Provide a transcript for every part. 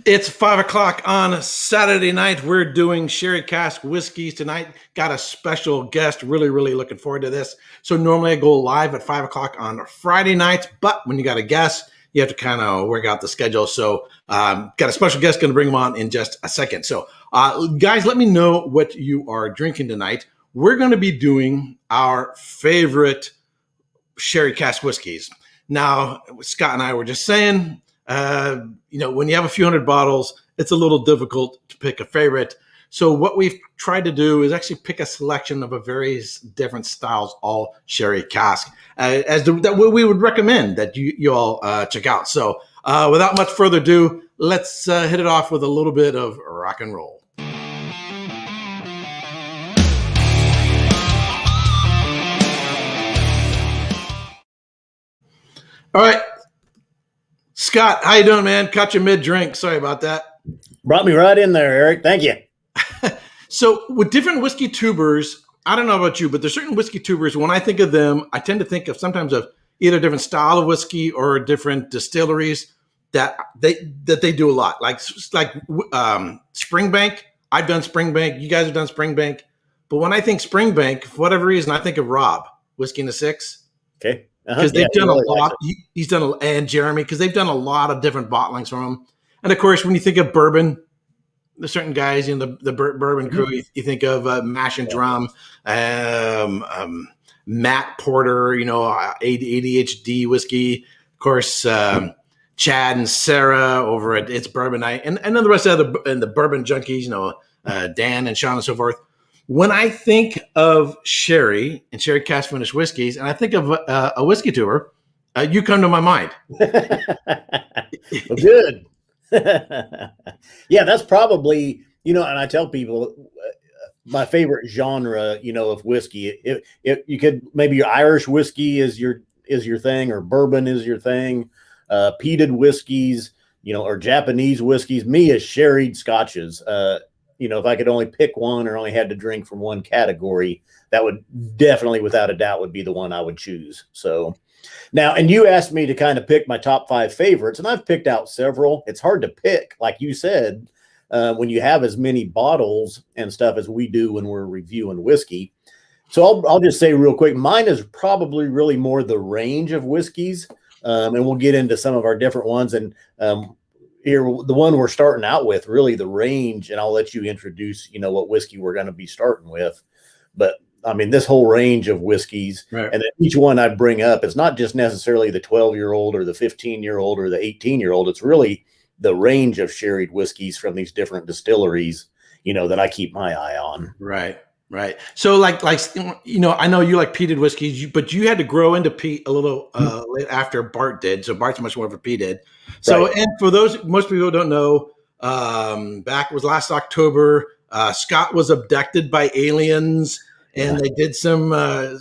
It's 5 o'clock on a Saturday night. We're doing Sherry Cask Whiskies tonight. Got a special guest. Really looking forward to this. So normally I go live at 5 o'clock on Friday nights, but when you got a guest, you have to kind of work out the schedule. So got a special guest, going to bring him on in just a second. So guys, let me know what you are drinking tonight. We're going to be doing our favorite Sherry Cask Whiskies. Now, Scott and I were just saying, when you have a few hundred bottles, it's a little difficult to pick a favorite. So what we've tried to do is actually pick a selection of a various different styles, all sherry cask, that we would recommend that you all check out. So without much further ado, let's hit it off with a little bit of rock and roll. All right. Scott, how you doing, man? Caught you mid-drink. Sorry about that. Brought me right in there, Eric. Thank you. So with different whiskey tubers, I don't know about you, but there's certain whiskey tubers, when I think of them, I tend to think of sometimes of either different style of whiskey or different distilleries that they do a lot. Like Springbank. I've done Springbank. You guys have done Springbank. But when I think Springbank, for whatever reason, I think of Rob, Whiskey in the Six. Okay. Because they've done really a lot. He's done, and Jeremy, because they've done a lot of different bottlings from him. And of course, when you think of bourbon, there's certain guys in the bourbon crew. You think of Mash and Drum, Matt Porter, ADHD whiskey. Of course, Chad and Sarah over at It's Bourbon Night, and then the rest of the bourbon junkies, Dan and Sean and so forth. When I think of sherry and sherry cask finished whiskeys, and I think of a whiskey tuber, you come to my mind. Well, good. Yeah, that's probably, and I tell people my favorite genre, of whiskey. If you could, maybe your Irish whiskey is your thing, or bourbon is your thing, peated whiskeys, or Japanese whiskeys. Me is sherried scotches. If I could only pick one or only had to drink from one category, that would definitely, without a doubt, would be the one I would choose. So now, and you asked me to kind of pick my top 5 favorites, and I've picked out several. It's hard to pick, like you said, when you have as many bottles and stuff as we do when we're reviewing whiskey. So I'll just say real quick, mine is probably really more the range of whiskeys, and we'll get into some of our different ones. And here, the one we're starting out with, really the range, and I'll let you introduce, what whiskey we're going to be starting with. But I mean, this whole range of whiskeys, right. And then each one I bring up, it's not just necessarily the 12-year-old or the 15-year-old or the 18-year-old. It's really the range of sherried whiskeys from these different distilleries, that I keep my eye on. Right. So like, I know you like peated whiskeys, but you had to grow into peat a little after Bart did. So Bart's much more of a peated. So, right. And for those, most people don't know, back was last October, Scott was abducted by aliens, and they did some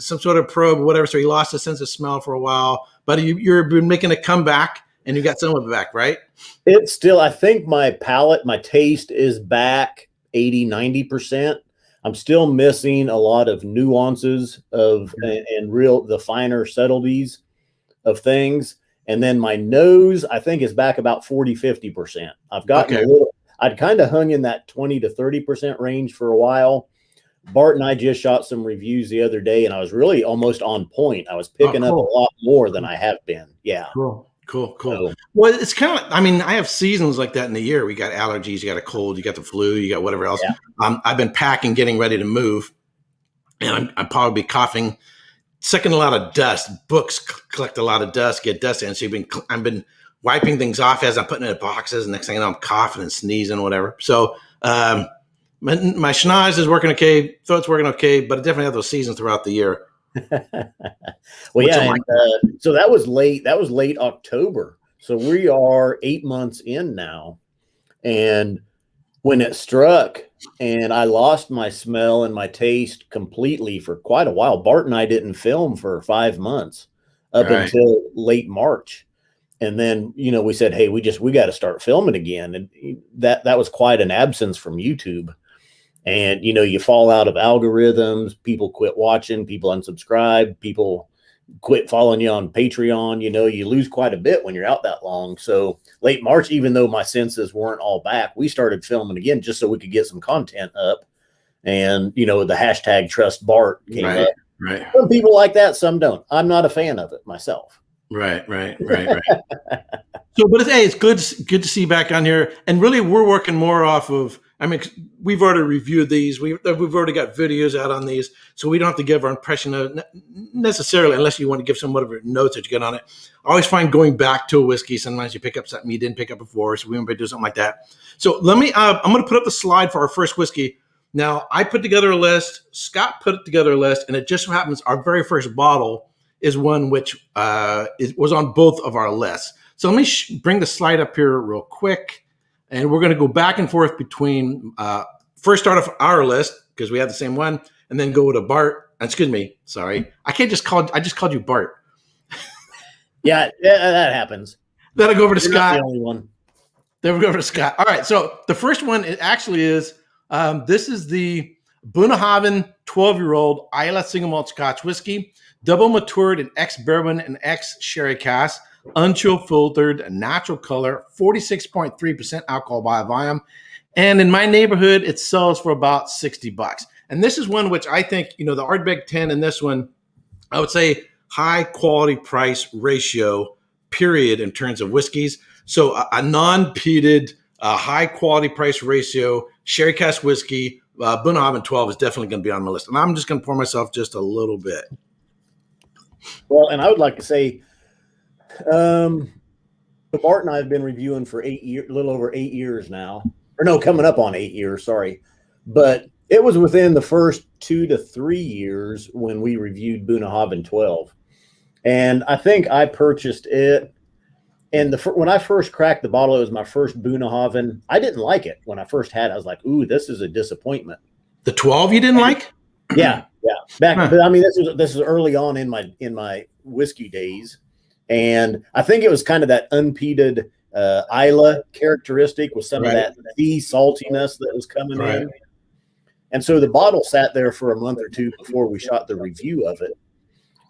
sort of probe, whatever. So he lost his sense of smell for a while, but you've been making a comeback, and you got some of it back, right? It's still, I think my palate, my taste is back 80-90%. I'm still missing a lot of nuances of and the finer subtleties of things. And then my nose, I think, is back about 40-50%. I've gotten I'd kind of hung in that 20 to 30% range for a while. Bart and I just shot some reviews the other day, and I was really almost on point. I was picking up a lot more than I have been. Yeah. Cool. So, well, it's kind of, I have seasons like that in the year. We got allergies, you got a cold, you got the flu, you got whatever else. Yeah. I've been packing, getting ready to move, and I'm probably coughing, sucking a lot of dust. Books collect a lot of dust, get dust in. So I've been wiping things off as I'm putting it in boxes. And next thing I know, I'm coughing and sneezing, whatever. So my schnoz is working okay, throat's working okay, but I definitely have those seasons throughout the year. Well, yeah. So that was late October. So we are 8 months in now. And when it struck and I lost my smell and my taste completely for quite a while, Bart and I didn't film for 5 months up until late March. And then, we said, hey, we got to start filming again. And that was quite an absence from YouTube. And, you fall out of algorithms, people quit watching, people unsubscribe, people quit following you on Patreon. You lose quite a bit when you're out that long. So late March, even though my senses weren't all back, we started filming again just so we could get some content up. And, the hashtag Trust Bart came up. Right. Some people like that, some don't. I'm not a fan of it myself. Right. So, but it's good to see you back on here. And really, we're working more off of, we've already reviewed these. We've already got videos out on these, so we don't have to give our impression of necessarily, unless you want to give some whatever notes that you get on it. I always find going back to a whiskey, sometimes you pick up something you didn't pick up before, so we want to do something like that. So I'm going to put up the slide for our first whiskey. Now, I put together a list. Scott put together a list, and it just so happens our very first bottle is one which was on both of our lists. So let me bring the slide up here real quick, and we're going to go back and forth between first start off our list because we have the same one, and then go to Bart. Excuse me, sorry, I just called you Bart. Yeah, that happens. Then I go over to Scott. Not the only one. Then we go over to Scott. All right, so the first one it actually is. This is the Bunnahabhain 12-year-old Islay single malt Scotch whiskey, double matured in ex-bourbon and ex-sherry cask, unchill filtered, natural color, 46.3% alcohol by volume. And in my neighborhood, it sells for about $60. And this is one which I think, the Ardbeg 10 and this one, I would say high quality price ratio, period, in terms of whiskeys. So a non-peated, high quality price ratio, Sherry Cask whiskey, Bunnahabhain 12 is definitely going to be on my list. And I'm just going to pour myself just a little bit. Well, and I would like to say, Bart and I have been reviewing for 8 years, a little over 8 years now. Or no, coming up on 8 years, sorry. But it was within the first 2 to 3 years when we reviewed Bunnahabhain 12. And I think I purchased it. And when I first cracked the bottle, it was my first Bunnahabhain. I didn't like it when I first had it. I was like, "Ooh, this is a disappointment." The 12 you didn't like? Yeah. Back, but I mean, this is early on in my whiskey days, and I think it was kind of that unpeated Islay characteristic with some of that sea saltiness that was coming in. And so the bottle sat there for a month or two before we shot the review of it.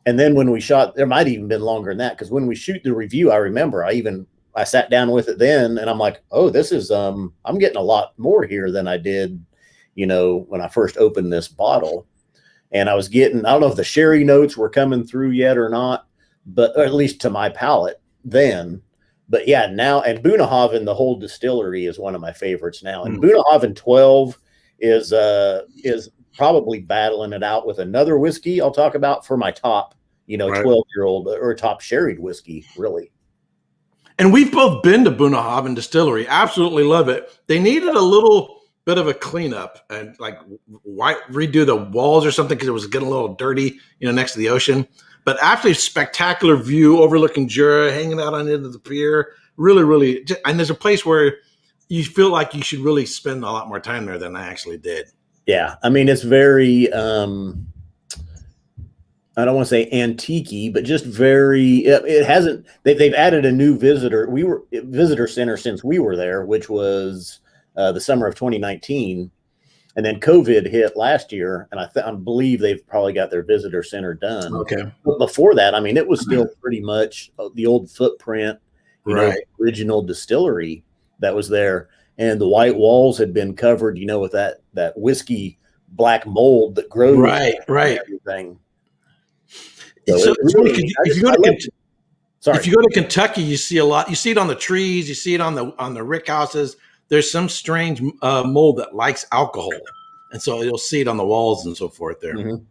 And then when we shot, there might even been longer than that, because when we shoot the review, I remember I sat down with it then, and I'm like, oh, this is I'm getting a lot more here than I did, when I first opened this bottle. And I was getting, I don't know if the sherry notes were coming through yet or not, or at least to my palate then. But yeah, now, and Bunnahabhain, the whole distillery, is one of my favorites now. And Bunnahabhain 12 is probably battling it out with another whiskey I'll talk about for my top, 12-year-old or top sherried whiskey, really. And we've both been to Bunnahabhain Distillery. Absolutely love it. They needed a little bit of a cleanup and redo the walls or something because it was getting a little dirty, next to the ocean. But actually, spectacular view overlooking Jura, hanging out on the end of the pier. Really, really, and there's a place where you feel like you should really spend a lot more time there than I actually did. Yeah, I mean, it's very, I don't want to say antique-y, but just very, it hasn't, they've added a new visitor center since we were there, which was the summer of 2019. And then COVID hit last year, and I believe they've probably got their visitor center done. Okay. But before that, I mean, it was still pretty much the old footprint, original distillery that was there. And the white walls had been covered, with that whiskey black mold that grows. Right. Everything. So it's funny, if you go to Kentucky, you see a lot. You see it on the trees. You see it on the rick houses. There's some strange mold that likes alcohol, and so you'll see it on the walls and so forth there. Mm-hmm.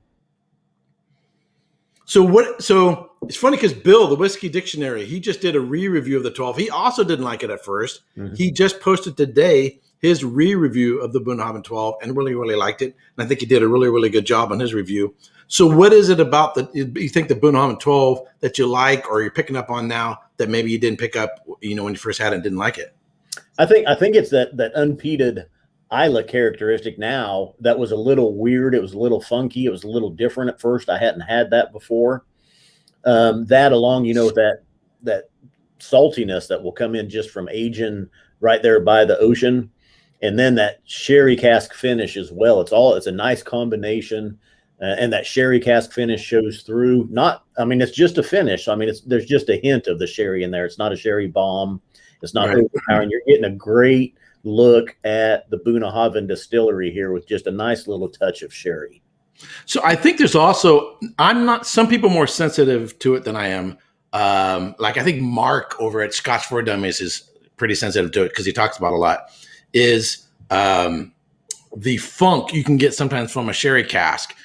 So it's funny because Bill, the Whiskey Dictionary, he just did a re-review of the 12. He also didn't like it at first. Mm-hmm. He just posted today his re-review of the Bunnahabhain 12 and really, really liked it. And I think he did a really, really good job on his review. So what is it about that you think the Bunnahabhain 12 that you like or you're picking up on now that maybe you didn't pick up, when you first had it and didn't like it? I think it's that unpeated Islay characteristic now that was a little weird. It was a little funky. It was a little different at first. I hadn't had that before. That along, that saltiness that will come in just from aging right there by the ocean. And then that sherry cask finish as well. It's a nice combination. and that sherry cask finish shows through. It's just a finish. There's just a hint of the sherry in there. It's not a sherry bomb. It's not overpowering. You're getting a great look at the Bunnahabhain distillery here with just a nice little touch of sherry. So I think there's also, some people more sensitive to it than I am. Like I think Mark over at Scotch Test Dummies is pretty sensitive to it because he talks about a lot, is the funk you can get sometimes from a sherry cask.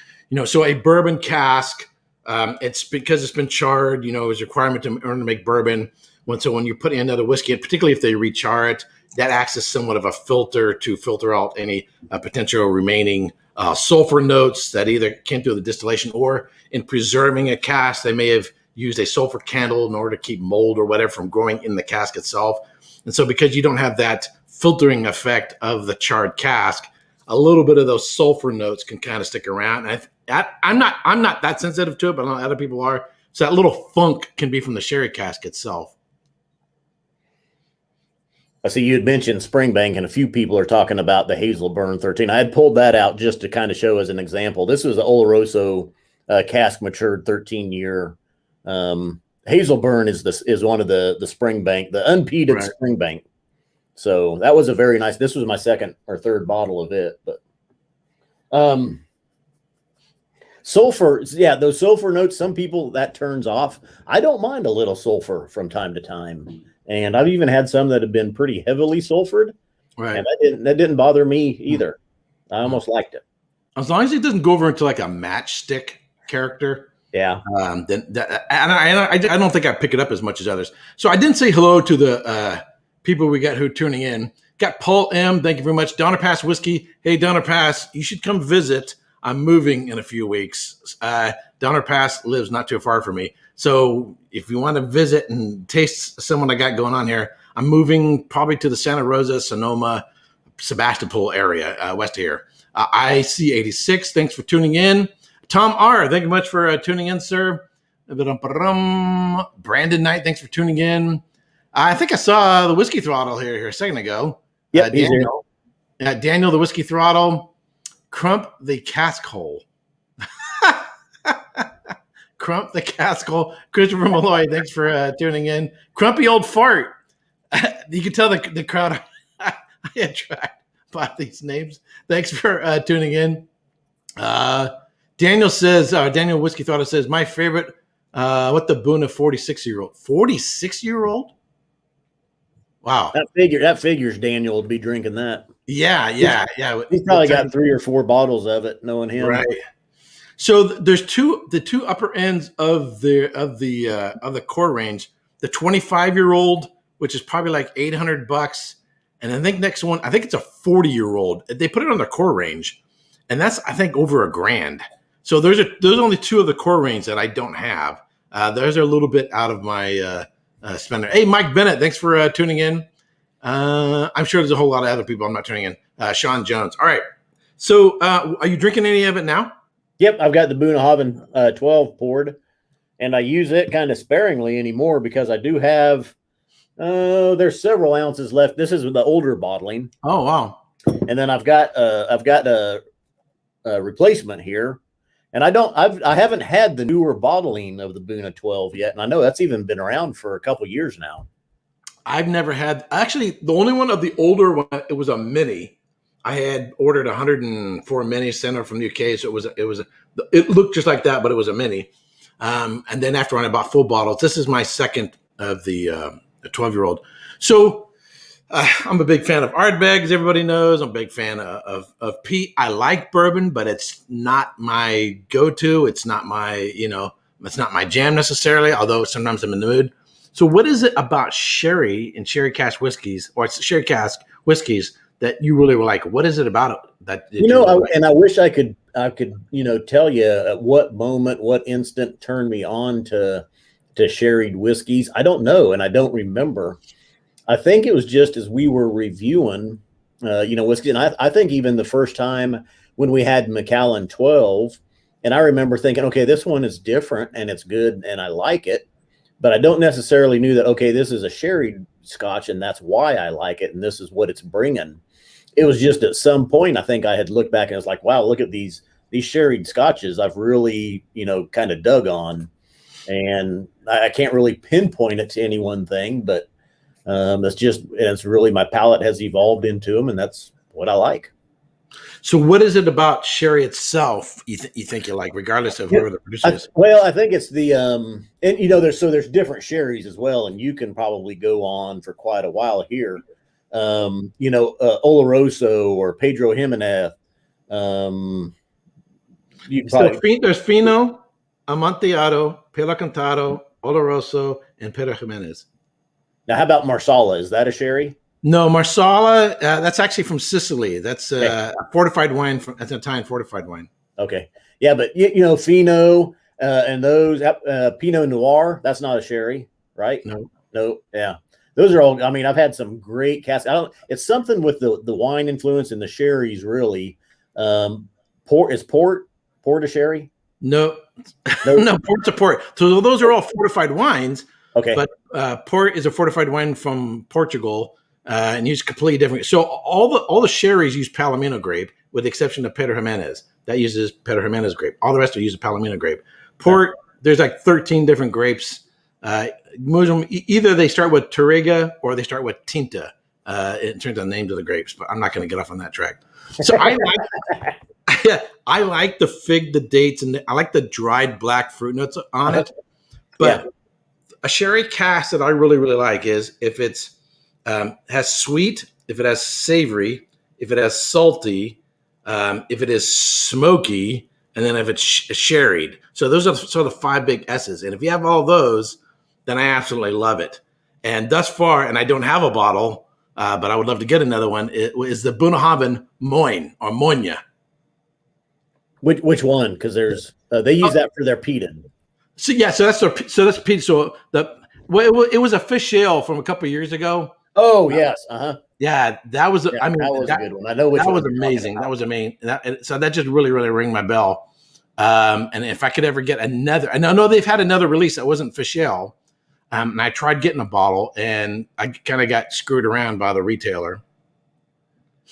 So a bourbon cask, it's because it's been charred, is a requirement to make bourbon. So when you put in another whiskey, and particularly if they rechar it, that acts as somewhat of a filter to filter out any potential remaining sulfur notes that either came through the distillation, or in preserving a cask, they may have used a sulfur candle in order to keep mold or whatever from growing in the cask itself. And so because you don't have that filtering effect of the charred cask, a little bit of those sulfur notes can kind of stick around. And I'm not that sensitive to it, but a lot of other people are. So that little funk can be from the sherry cask itself. I see you had mentioned Springbank, and a few people are talking about the Hazelburn 13. I had pulled that out just to kind of show as an example. This was the Oloroso cask matured 13-year. Hazelburn is one of the Springbank, the unpeated Springbank. So that was a very nice. This was my second or third bottle of it, but sulfur, those sulfur notes. Some people that turns off. I don't mind a little sulfur from time to time. And I've even had some that have been pretty heavily sulfured, and that didn't bother me either. I almost liked it, as long as it doesn't go over into like a matchstick character. Yeah. I don't think I pick it up as much as others. So I didn't say hello to the people we got who are tuning in. Got Paul M. Thank you very much. Donner Pass Whiskey. Hey, Donner Pass, you should come visit. I'm moving in a few weeks. Donner Pass lives not too far from me. So if you want to visit and taste someone I got going on here, I'm moving probably to the Santa Rosa, Sonoma, Sebastopol area, west of here. IC86, thanks for tuning in. Tom R., thank you much for tuning in, sir. Brandon Knight, thanks for tuning in. I think I saw the Whiskey Throttle here a second ago. Yeah, Daniel, the Whiskey Throttle. Crump the Cask Hole. Crump the Cask Hole. Christopher Malloy, thanks for tuning in. Crumpy Old Fart. You can tell the crowd I attract by these names. Thanks for tuning in. Daniel says, Daniel Whiskey Throttle says, my favorite, what the boon of 46-year-old. 46-year-old? Wow. That figures Daniel would be drinking that. Yeah. He's probably got 3 or 4 bottles of it, knowing him. Right. So there's the two upper ends of the core range. The 25-year-old, which is probably like $800, and I think next one, I think it's a 40-year-old. They put it on the core range, and that's I think over $1,000. So there's only 2 of the core range that I don't have. Those are a little bit out of my spender. Hey, Mike Bennett, thanks for tuning in. I'm sure there's a whole lot of other people I'm not tuning in. Sean Jones. All right. So are you drinking any of it now? Yep. I've got the Bunnahabhain 12 poured, and I use it kind of sparingly anymore because I do have, there's several ounces left. This is the older bottling. Oh, wow. And then I've got a replacement here. And I haven't had the newer bottling of the Bunna 12 yet. And I know that's even been around for a couple years now. I've never had, actually, the only one of the older one, it was a mini. I had ordered 104 mini sent from the UK. So it looked just like that, but it was a mini. And then after I bought full bottles, this is my second of the 12-year-old. So I'm a big fan of Ardbeg, as everybody knows. I'm a big fan of peat. I like bourbon, but it's not my go-to. It's not my, it's not my jam necessarily, although sometimes I'm in the mood. So what is it about sherry and Sherry Cask Whiskies, or Sherry Cask Whiskies, that you really were like? What is it about it that and I wish I could tell you at what moment, what instant turned me on to sherried whiskeys. I don't know, and I don't remember. I think it was just as we were reviewing, whiskey, and I think even the first time when we had Macallan 12, and I remember thinking, okay, this one is different and it's good and I like it, but I don't necessarily knew that, okay, this is a sherried Scotch and that's why I like it and this is what it's bringing. It was just at some point, I think I had looked back and was like, wow, look at these these sherried scotches I've really, kind of dug on, and I can't really pinpoint it to any one thing, but it's really, my palate has evolved into them, and that's what I like. So what is it about sherry itself you think you like, regardless of whoever the producer is? Well, I think it's the and there's different sherries as well, and you can probably go on for quite a while here. Oloroso or Pedro Jimenez. There's Fino, Amontillado, Pelo Cantado, Oloroso, and Pedro Jimenez. Now, how about Marsala? Is that a sherry? No, Marsala, that's actually from Sicily. That's a fortified wine, that's an Italian fortified wine. Okay. Yeah, but Fino and those, Pinot Noir, that's not a sherry, right? No. Yeah. Those are all, I've had some great casks. It's something with the wine influence and the sherries, really. Port a sherry? No, port's a port. So those are all fortified wines. Okay. But port is a fortified wine from Portugal. And use completely different. So all the sherries use Palomino grape, with the exception of Pedro Jimenez. That uses Pedro Jimenez grape. All the rest are using Palomino grape. Port, there's like 13 different grapes. Either they start with Touriga or they start with Tinta in terms of the names of the grapes. But I'm not going to get off on that track. So I like the fig, the dates, and I like the dried black fruit notes on it. But a sherry cask that I really, really like is if it's has sweet, if it has savory, if it has salty, if it is smoky, and then if it's sherried. So those are sort of the 5 big S's. And if you have all those, then I absolutely love it. And thus far, and I don't have a bottle, but I would love to get another one, it is the Bunnahabhain Moyne or Moyne. Which one? Because there's they use that for their peated. So that's peated. So it was a fish ale from a couple of years ago. Oh yes, yeah, that was. That was a good one. I know which that was amazing. That was amazing. So that just really, really rang my bell. And if I could ever get another, and I know they've had another release that wasn't fish ale, and I tried getting a bottle, and I kind of got screwed around by the retailer.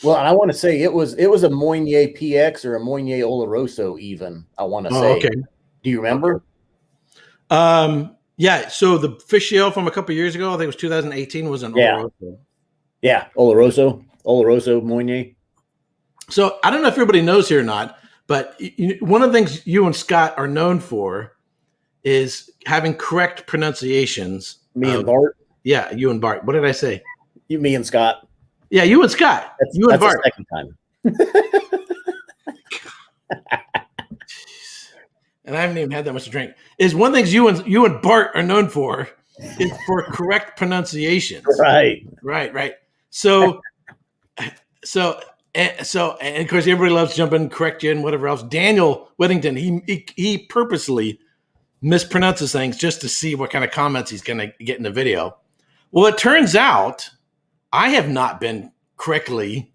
Well, and I want to say it was a Moyne PX or a Moyne Oloroso even. I want to say. Okay. Do you remember? Yeah, so the fish ale from a couple of years ago, I think it was 2018, was an Oloroso. Yeah, Oloroso Moyne. So I don't know if everybody knows here or not, but one of the things you and Scott are known for is having correct pronunciations. Me and Bart? Yeah, you and Bart. What did I say? Me and Scott. Yeah, you and Scott. That's Bart. The second time. And I haven't even had that much to drink. Is one thing you and Bart are known for is for correct pronunciations. Right. So and of course everybody loves jumping, correct you, and whatever else. Daniel Whittington, he purposely mispronounces things just to see what kind of comments he's going to get in the video. Well, it turns out I have not been correctly,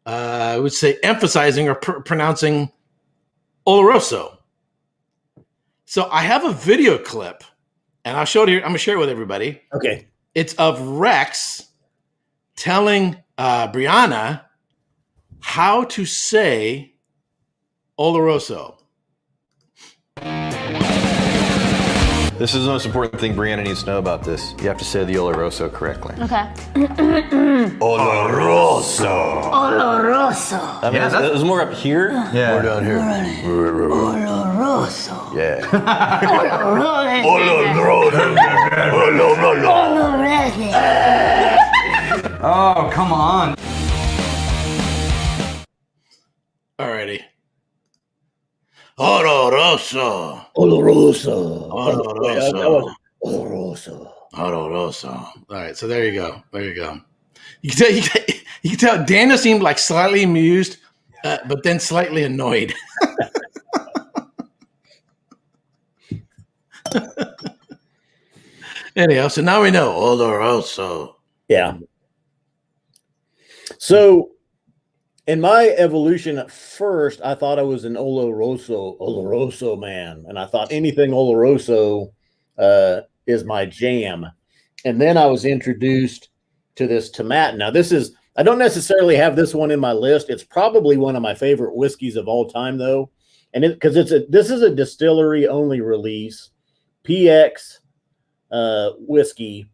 I would say, emphasizing or pronouncing Oloroso. So I have a video clip, and I'll show it here. I'm going to share it with everybody. Okay. It's of Rex telling Brianna how to say Oloroso. This is the most important thing Brianna needs to know about this. You have to say the Oloroso correctly. Okay. Oloroso. Oloroso. I mean, it's more up here. Yeah. Or down here. Oloroso. Yeah. Oloroso. Oh, come on. Alrighty. Oloroso. Oloroso. All right, so there you go. You can tell Daniel seemed like slightly amused, but then slightly annoyed. Anyhow, so now we know Oloroso. Yeah. So in my evolution at first, I thought I was an Oloroso man. And I thought anything Oloroso is my jam. And then I was introduced to this Tomatin. Now, I don't necessarily have this one in my list. It's probably one of my favorite whiskeys of all time, though. and because this is a distillery only release, PX whiskey,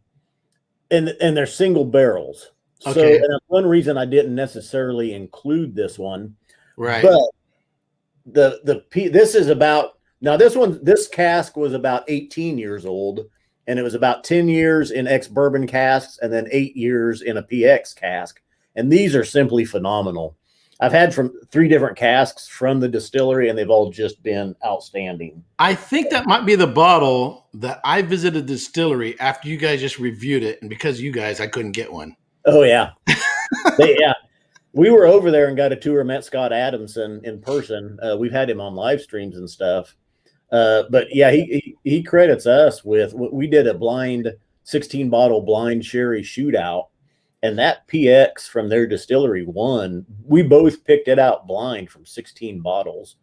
and they're single barrels. So Okay. and that's one reason I didn't necessarily include this one. Right. But this is about now this cask was about 18 years old, and it was about 10 years in ex-bourbon casks and then 8 years in a PX cask. And these are simply phenomenal. I've had from 3 different casks from the distillery, and they've all just been outstanding. I think that might be the bottle that I visited the distillery after you guys just reviewed it. And because you guys, I couldn't get one. Oh, yeah. Yeah. We were over there and got a tour, met Scott Adamson in person. We've had him on live streams and stuff. But yeah, he credits us with, we did a blind 16 bottle blind sherry shootout, and that PX from their distillery won. We both picked it out blind from 16 bottles.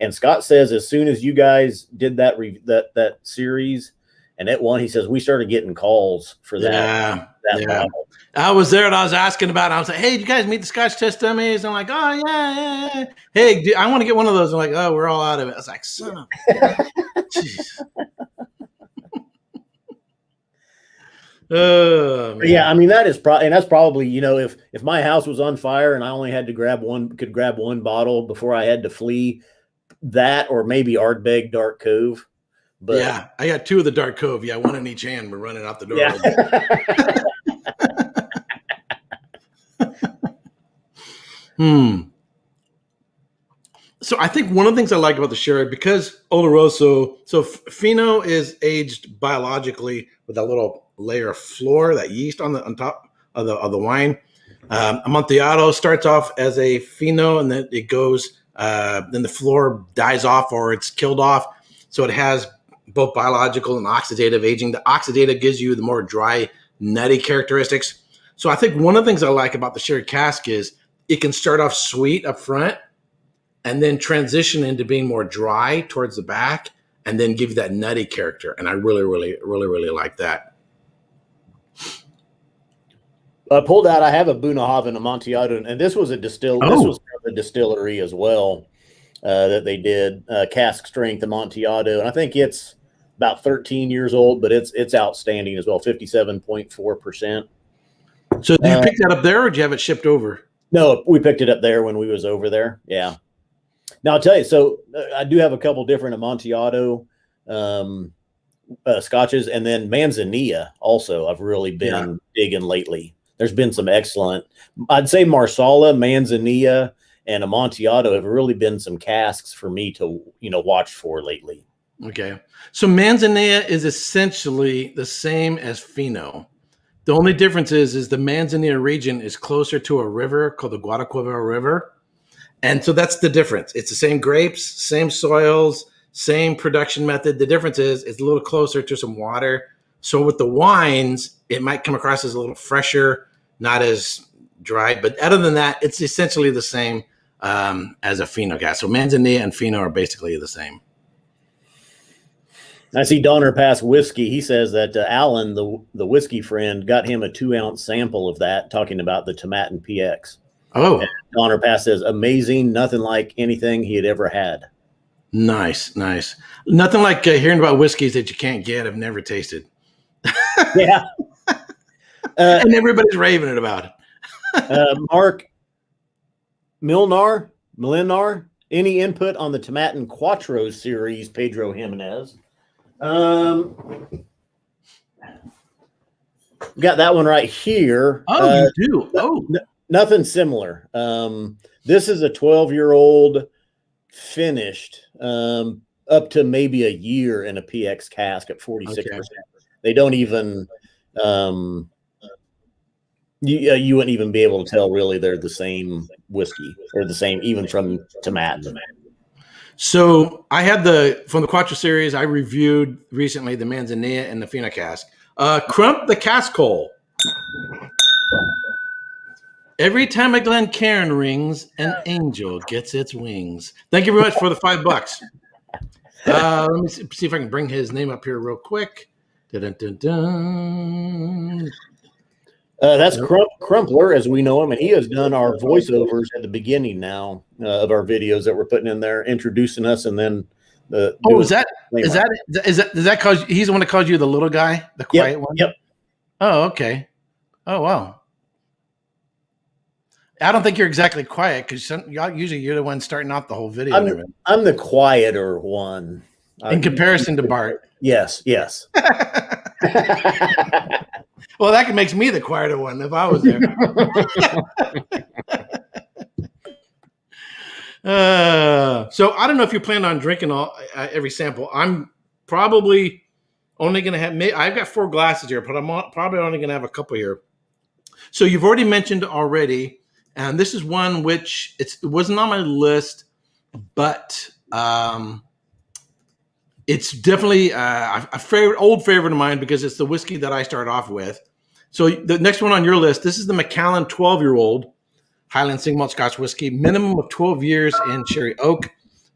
And Scott says, as soon as you guys did that series and it won, he says, we started getting calls for that bottle. I was there and I was asking about it. I was like, hey, did you guys meet the Scotch Test Dummies? I'm like, oh, yeah. Hey, dude, I want to get one of those. I'm like, oh, we're all out of it. I was like, son of jeez. Oh, man. Yeah, I mean, that is probably, and that's probably, you know, if my house was on fire and I only had to grab one bottle before I had to flee, that or maybe Ardbeg Dark Cove. But yeah, I got 2 of the Dark Cove. Yeah, 1 in each hand. We're running out the door. yeah. So I think one of the things I like about the sherry, because Oloroso, so Fino is aged biologically with that little layer of floor, that yeast on top of the wine. Amontillado starts off as a Fino, and then it goes, then the floor dies off or it's killed off. So it has both biological and oxidative aging. The oxidative gives you the more dry, nutty characteristics. So I think one of the things I like about the sherry cask is it can start off sweet up front and then transition into being more dry towards the back and then give you that nutty character. And I really like that. I pulled out, I have a Bunnahabhain Amontillado, and this was this was from the distillery as well, that they did cask strength Amontillado. And I think it's about 13 years old, but it's outstanding as well, 57.4%. So do you pick that up there or did you have it shipped over? No, we picked it up there when we was over there. Yeah. Now I'll tell you, so I do have a couple different Amontillado scotches, and then Manzanilla also I've really been digging lately. There's been some excellent, I'd say Marsala, Manzanilla, and Amontillado have really been some casks for me to, watch for lately. Okay. So Manzanilla is essentially the same as Fino. The only difference is the Manzanilla region is closer to a river called the Guadalquivir River. And so that's the difference. It's the same grapes, same soils, same production method. The difference is it's a little closer to some water. So with the wines, it might come across as a little fresher, not as dry. But other than that, it's essentially the same as a Fino cask. So Manzanilla and Fino are basically the same. I see Donner Pass Whiskey. He says that Alan, the whiskey friend, got him a 2-ounce sample of that, talking about the Tomatin PX. Oh. And Donner Pass says, amazing, nothing like anything he had ever had. Nice. Nothing like hearing about whiskeys that you can't get, have never tasted. Yeah. And everybody's raving it about it. Mark Milnar, any input on the Tomatin Quattro series, Pedro Jimenez? Got that one right here. Oh, you do? Oh. Nothing similar. This is a 12-year-old finished up to maybe a year in a PX cask at 46%. Okay. They don't even you wouldn't even be able to tell really they're the same whiskey or the same even from Tomatin. So I had from the Quattro series, I reviewed recently the Manzanilla and the Fino cask. Crump the cask hole. Every time a Glencairn rings, an angel gets its wings. Thank you very much for the $5. Let me see if I can bring his name up here real quick. Dun-dun-dun-dun. That's Crumpler, as we know him, and he has done our voiceovers at the beginning now of our videos that we're putting in there, introducing us, and then is that cause he's the one that calls you the little guy, the quiet one? Yep. Oh, okay. Oh, wow. I don't think you're exactly quiet because usually you're the one starting off the whole video. I'm the quieter one in comparison to Bart. Yes. Well, that makes me the quieter one if I was there. So I don't know if you're planning on drinking every sample. I'm probably only going to have. I've got 4 glasses here, but I'm probably only going to have a couple here. So you've already mentioned already, and this is one which it wasn't on my list, but it's definitely a old favorite of mine because it's the whiskey that I start off with. So the next one on your list, this is the Macallan 12-year-old Highland single malt Scotch whiskey, minimum of 12 years in sherry oak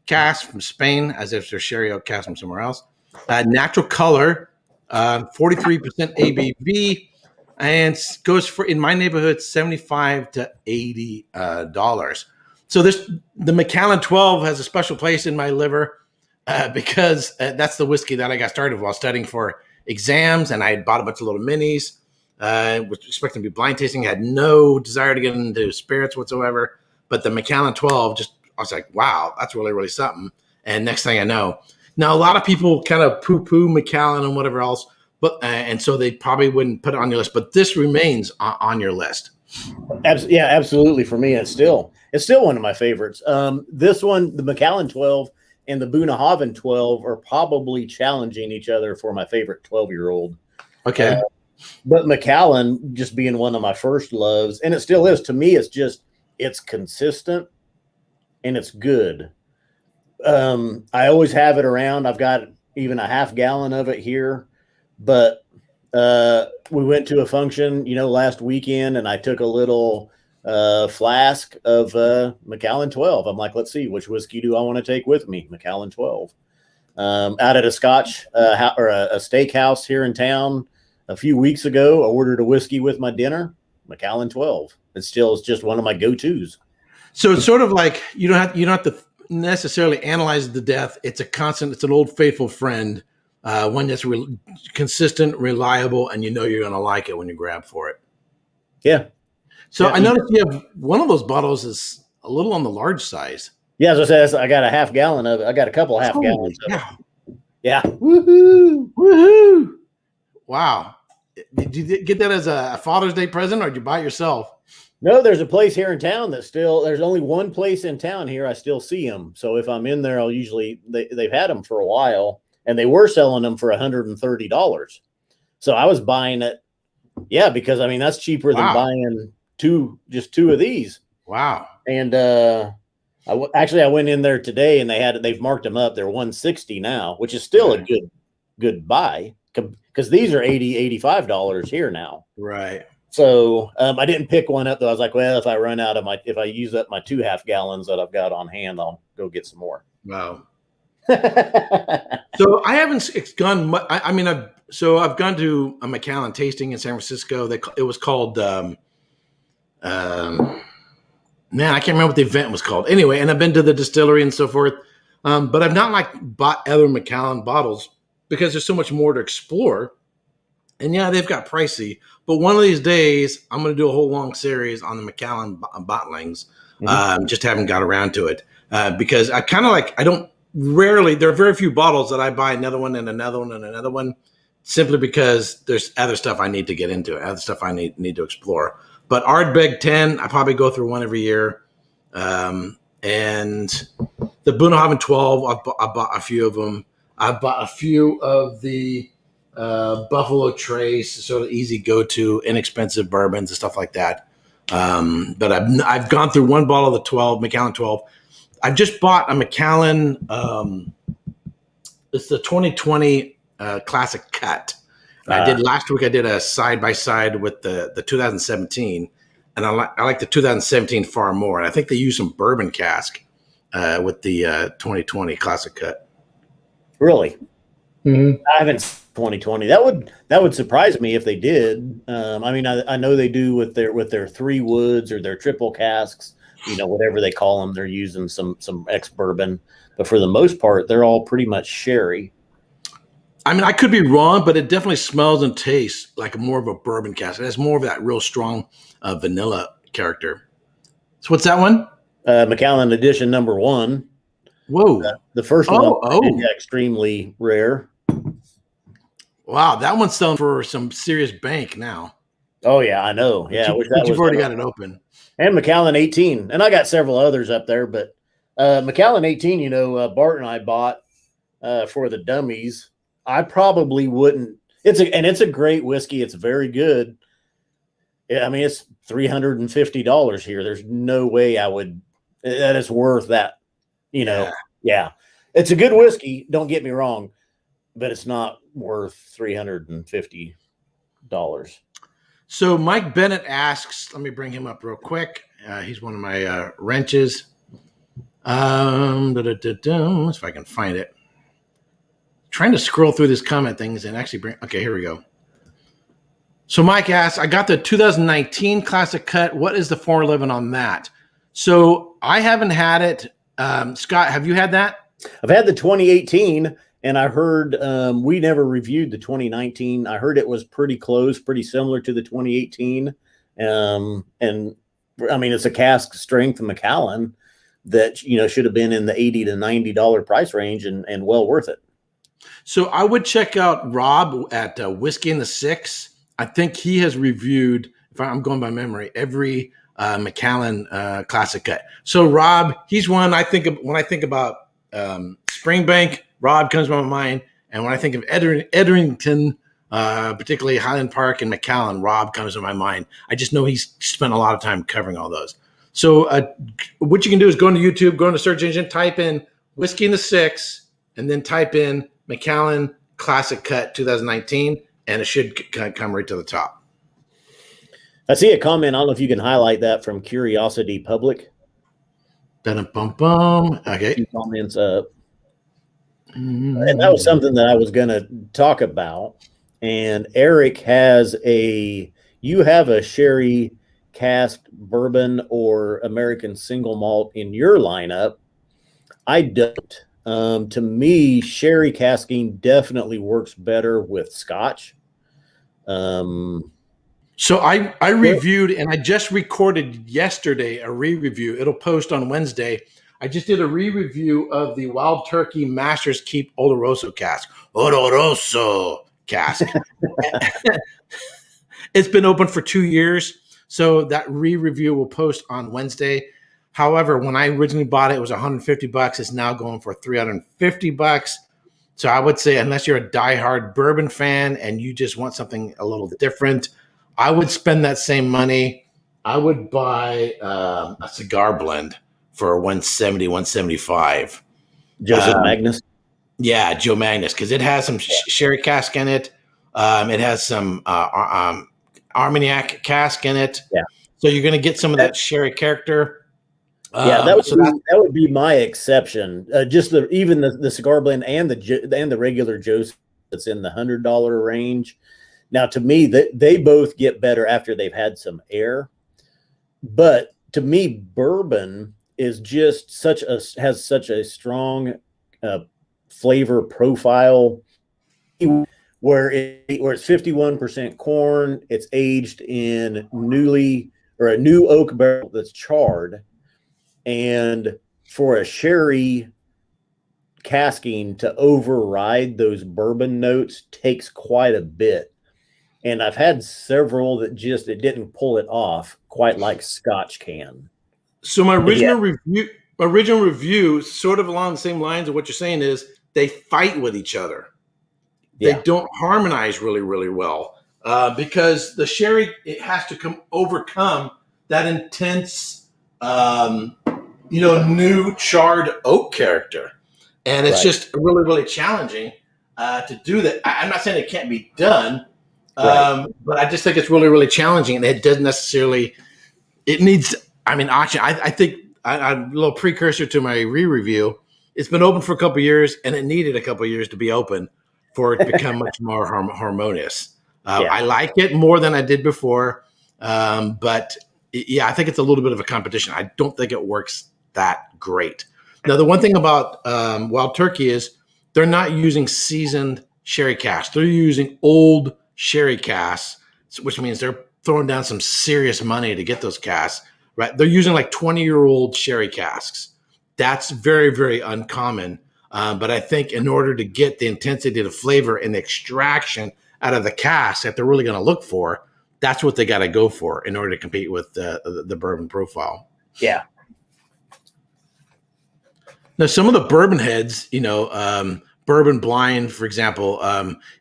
cask from Spain, as if they're sherry oak cask from somewhere else. Natural color, 43% ABV, and goes for, in my neighborhood, $75 to $80. So the Macallan 12 has a special place in my liver. Because that's the whiskey that I got started while studying for exams, and I had bought a bunch of little minis, was expecting to be blind tasting. I had no desire to get into spirits whatsoever, but the Macallan 12, I was like, wow, that's really, really something. And next thing I know, now a lot of people kind of poo-poo Macallan and whatever else, but and so they probably wouldn't put it on your list, but this remains on your list. Yeah, absolutely. For me, it's still one of my favorites. This one, the Macallan 12, and the Bunnahabhain 12 are probably challenging each other for my favorite 12-year-old. Okay. But Macallan just being one of my first loves, and it still is. To me, it's consistent and it's good. I always have it around. I've got even a half gallon of it here. But we went to a function, last weekend, and I took a little flask of Macallan 12. I'm like, let's see, which whiskey do I want to take with me? Macallan 12. Out at a Scotch or a steakhouse here in town a few weeks ago, I ordered a whiskey with my dinner, Macallan 12. It's just one of my go-tos. So it's sort of like you don't have to necessarily analyze it to death. It's an old faithful friend, one that's consistent, reliable, and you're going to like it when you grab for it. Yeah. So I noticed you have one of those bottles is a little on the large size. Yeah, as I said, I got a half gallon of it. I got a couple of half gallons of it. Yeah. Woohoo! Woohoo! Wow. Did you get that as a Father's Day present, or did you buy it yourself? No, there's a place here in town there's only one place in town here. I still see them. So if I'm in there, I'll usually, they've had them for a while, and they were selling them for $130. So I was buying it. Yeah, because that's cheaper than buying just two of these. Wow. And I went in there today, and they've marked them up. They're $160 now, which is still a good buy, because these are $80-$85 here now. Right. So I didn't pick one up, though. I was like, well, if I use up my 2 half gallons that I've got on hand, I'll go get some more. Wow. So I haven't gone. I've gone to a Macallan tasting in San Francisco. It was called. Man, I can't remember what the event was called. Anyway, and I've been to the distillery and so forth, but I've not bought other Macallan bottles because there's so much more to explore. And yeah, they've got pricey, but one of these days I'm going to do a whole long series on the Macallan bottlings. Mm-hmm. Just haven't got around to it because I kind of there are very few bottles that I buy another one and another one and another one, simply because there's other stuff I need to get into, other stuff I need to explore. But Ardbeg 10, I probably go through one every year. And the Bunnahabhain 12, I bought a few of them. I bought a few of the Buffalo Trace, sort of easy go-to, inexpensive bourbons and stuff like that. But I've gone through one bottle of the Macallan 12. I just bought a Macallan. It's the 2020 Classic Cut. I did last week. I did a side by side with the 2017, and I like the 2017 far more. And I think they use some bourbon cask with the 2020 Classic Cut. Really? Mm-hmm. I haven't 2020. That would surprise me if they did. I mean, I know they do with their 3 woods or their triple casks, whatever they call them. They're using some ex bourbon, but for the most part, they're all pretty much sherry. I mean, I could be wrong, but it definitely smells and tastes like more of a bourbon cask. It has more of that real strong vanilla character. So what's that one? Macallan edition #1. Whoa. The first one is extremely rare. Wow, that one's selling for some serious bank now. Oh yeah, I know. Yeah, but you've already got it open. And Macallan 18, and I got several others up there, but Macallan 18, Bart and I bought for the dummies. I probably wouldn't. It's a great whiskey. It's very good. I mean, it's $350 here. There's no way that it's worth that. Yeah, it's a good whiskey. Don't get me wrong, but it's not worth $350. So Mike Bennett asks, let me bring him up real quick. He's one of my wrenches. If I can find it. Trying to scroll through this comment things and actually okay, here we go. So Mike asks, I got the 2019 Classic Cut. What is the 411 on that? So I haven't had it. Scott, have you had that? I've had the 2018, and I heard we never reviewed the 2019. I heard it was pretty close, pretty similar to the 2018. And I mean, it's a cask strength Macallan that, should have been in the $80 to $90 price range and well worth it. So I would check out Rob at Whiskey in the Six. I think he has reviewed, if I'm going by memory, every Macallan Classic Cut. So Rob, he's one I think of when I think about Springbank. Rob comes to my mind, and when I think of Edrington, particularly Highland Park and Macallan, Rob comes to my mind. I just know he's spent a lot of time covering all those. So what you can do is go into YouTube, go into search engine, type in Whiskey in the Six, and then type in Macallan Classic Cut 2019, and it should come right to the top. I see a comment. I don't know if you can highlight that from Curiosity Public. Okay. 2 comments up. And that was something that I was going to talk about. And Erik you have a Sherry Cask bourbon or American single malt in your lineup. I don't. To me, sherry casking definitely works better with Scotch. So I reviewed, and I just recorded yesterday a re-review. It'll post on Wednesday. I just did a re-review of the Wild Turkey Master's Keep Oloroso cask. Oloroso cask. It's been open for 2 years, so that re-review will post on Wednesday. However, when I originally bought it, it was $150. It's now going for $350. So I would say, unless you're a diehard bourbon fan and you just want something a little different, I would spend that same money. I would buy a cigar blend for $170, $175. Joseph Magnus? Yeah, Joe Magnus, because it has some sherry cask in it. It has some Armagnac cask in it. Yeah. So you're going to get some of that sherry character. Yeah, that would be my exception. Just even the cigar blend and the regular Joseph that's in the $100 range. Now, to me, they both get better after they've had some air. But to me, bourbon is just has such a strong flavor profile where it's 51% corn. It's aged in a new oak barrel that's charred. And for a sherry casking to override those bourbon notes takes quite a bit. And I've had several that it didn't pull it off quite like Scotch can. So my original review, sort of along the same lines of what you're saying, is they fight with each other. They don't harmonize really, really well because the sherry, it has to overcome that intense, new charred oak character. And it's just really, really challenging to do that. I'm not saying it can't be done, but I just think it's really, really challenging. And it doesn't necessarily, actually, I think a little precursor to my re-review, it's been open for a couple of years and it needed a couple of years to be open for it to become much more harmonious. Yeah. I like it more than I did before, but yeah, I think it's a little bit of a competition. I don't think it works that great. Now, the one thing about Wild Turkey is they're not using seasoned sherry casks. They're using old sherry casks, which means they're throwing down some serious money to get those casks, right? They're using like 20-year-old sherry casks. That's very, very uncommon. But I think in order to get the intensity, the flavor, and the extraction out of the cask that they're really going to look for, that's what they got to go for in order to compete with the bourbon profile. Yeah. Now, some of the bourbon heads, Bourbon Blind, for example,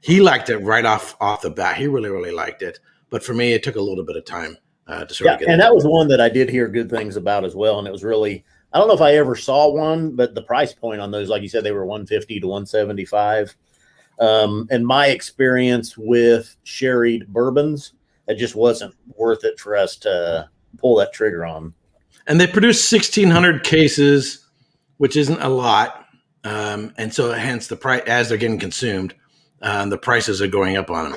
he liked it right off the bat. He really, really liked it. But for me, it took a little bit of time to sort of get it. And that was one that I did hear good things about as well. And it was really, I don't know if I ever saw one, but the price point on those, like you said, they were $150 to $175. And my experience with sherried bourbons, it just wasn't worth it for us to pull that trigger on. And they produced 1,600 cases, which isn't a lot. And so hence the price, as they're getting consumed, the prices are going up on them.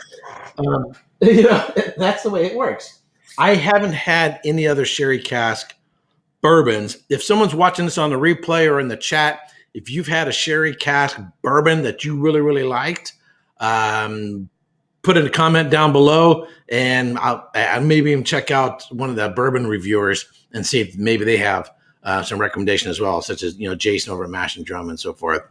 That's the way it works. I haven't had any other sherry cask bourbons. If someone's watching this on the replay or in the chat, if you've had a sherry cask bourbon that you really, really liked, put in a comment down below, and I'll maybe even check out one of the bourbon reviewers and see if maybe they have some recommendation as well, such as Jason over at Mash and Drum and so forth.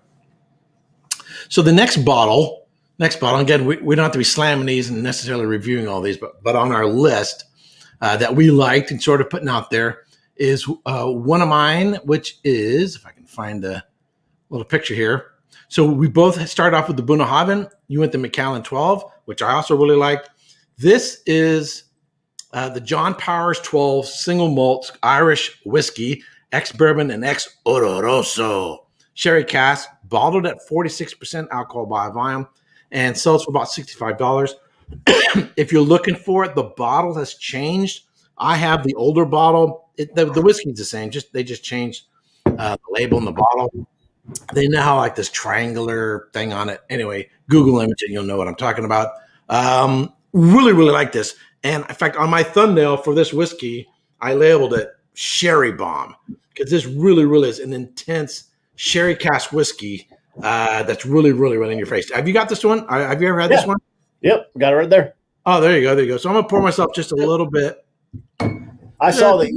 So the next bottle, again, we don't have to be slamming these and necessarily reviewing all these, but on our list that we liked and sort of putting out there is one of mine, which is, if I can find the little picture here. So we both started off with the Bunnahabhain. You went the Macallan 12, which I also really liked. This is the John Powers 12 single malt Irish whiskey, ex-bourbon and ex-oloroso. Sherry cask, bottled at 46% alcohol by volume, and sells for about $65. If you're looking for it, the bottle has changed. I have the older bottle. The whiskey's the same. They just changed the label in the bottle. They now have like this triangular thing on it. Anyway, Google image it, you'll know what I'm talking about. Really, really like this. And in fact, on my thumbnail for this whiskey, I labeled it Sherry Bomb, because this really, really is an intense sherry cask whiskey that's really, really, really in your face. Have you got this one? Have you ever had this one? Yep, got it right there. Oh, there you go. There you go. So I'm gonna pour myself just a little bit. I saw that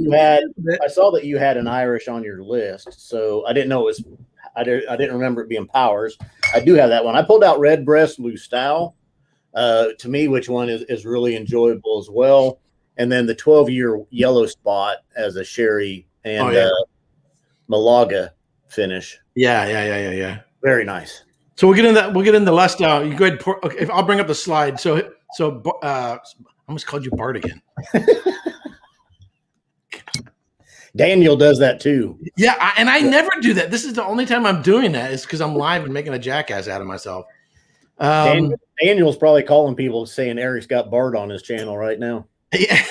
you had an Irish on your list, so I didn't know it was. I didn't remember it being Powers. I do have that one. I pulled out Redbreast Lustau. To me, which one is really enjoyable as well. And then the 12-year Yellow Spot as a sherry and Malaga finich. Yeah. Very nice. So we'll get into that. We'll get into Lustau. You go ahead and pour. Okay, I'll bring up the slide. So I almost called you Bart again. Daniel does that too. Yeah, I never do that. This is the only time I'm doing that is because I'm live and making a jackass out of myself. Daniel's probably calling people saying Eric's got Bart on his channel right now. Yeah.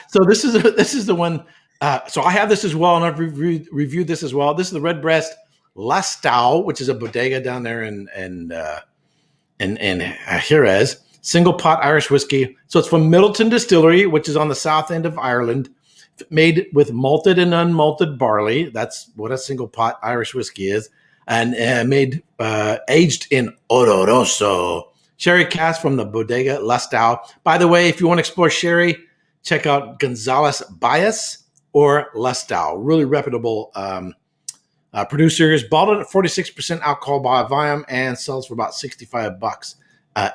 So this is the one. So I have this as well, and I've reviewed this as well. This is the Redbreast Lustau, which is a bodega down there in Jerez. Single pot Irish whiskey. So it's from Middleton Distillery, which is on the south end of Ireland. Made with malted and unmalted barley. That's what a single pot Irish whiskey is. And made aged in oloroso. Sherry cask from the Bodega Lustau. By the way, if you want to explore sherry, check out Gonzalez Bias or Lustau. Really reputable producers. Bottled at 46% alcohol by volume and sells for about $65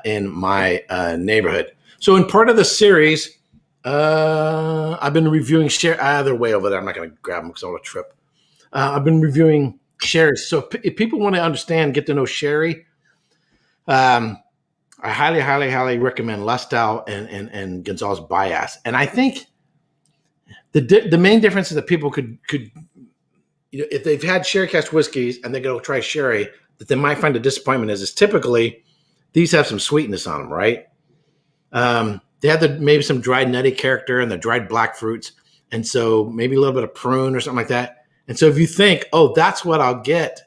in my neighborhood. So in part of the series, I've been reviewing sherry. They're way over there. I'm not going to grab them because I want to trip. I've been reviewing sherry. So if people want to understand, get to know sherry, I highly, highly, highly recommend Lustau and Gonzalez Bias. And I think the main difference is that people could if they've had sherry cask whiskeys and they go try sherry, that they might find a disappointment is typically these have some sweetness on them, right? They have maybe some dried nutty character and the dried black fruits. And so maybe a little bit of prune or something like that. And so if you think, oh, that's what I'll get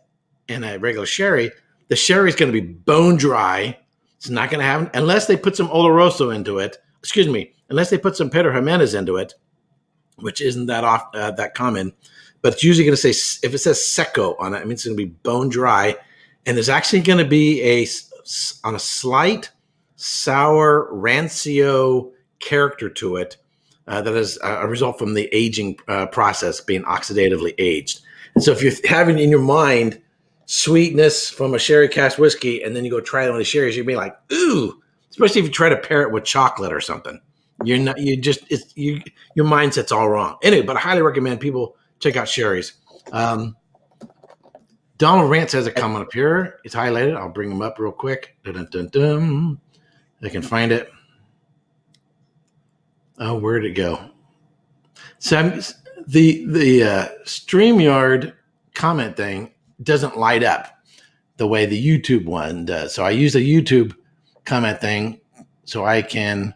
in a regular sherry, The sherry is going to be bone dry. It's not going to have, unless they put some Oloroso into it. Excuse me, unless they put some Pedro Jimenez into it, which isn't that common. But it's usually going to say, if it says seco on it, it means it's going to be bone dry, and there's actually going to be on a slight sour rancio character to it that is a result from the aging process, being oxidatively aged. And so if you're having in your mind sweetness from a sherry cask whiskey, and then you go try it on the sherries, you'd be like, ooh, especially if you try to pair it with chocolate or something. Your mindset's all wrong. Anyway, but I highly recommend people check out sherries. Donald Rance has a comment up here. It's highlighted. I'll bring him up real quick. Dun-dun-dun-dun. I can find it. Oh, where'd it go? So the StreamYard comment thing doesn't light up the way the YouTube one does. So I use the YouTube comment thing so I can,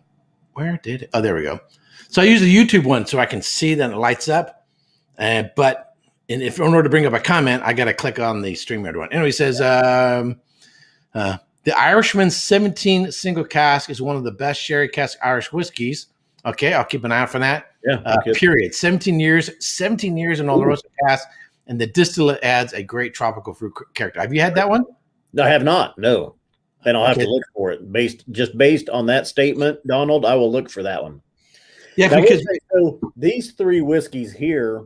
where did it? Oh, there we go. So I use the YouTube one so I can see that it lights up. But in order to bring up a comment, I got to click on the StreamYard one. Anyway, it says, the Irishman's 17 single cask is one of the best sherry cask Irish whiskeys. Okay, I'll keep an eye out for that. Yeah. Period. 17 years in Oloroso cask, and the distillate adds a great tropical fruit character. Have you had that one? No, I have not. No, and I'll have to look for it. Based on that statement, Donald, I will look for that one. Yeah, now, because so these three whiskeys here,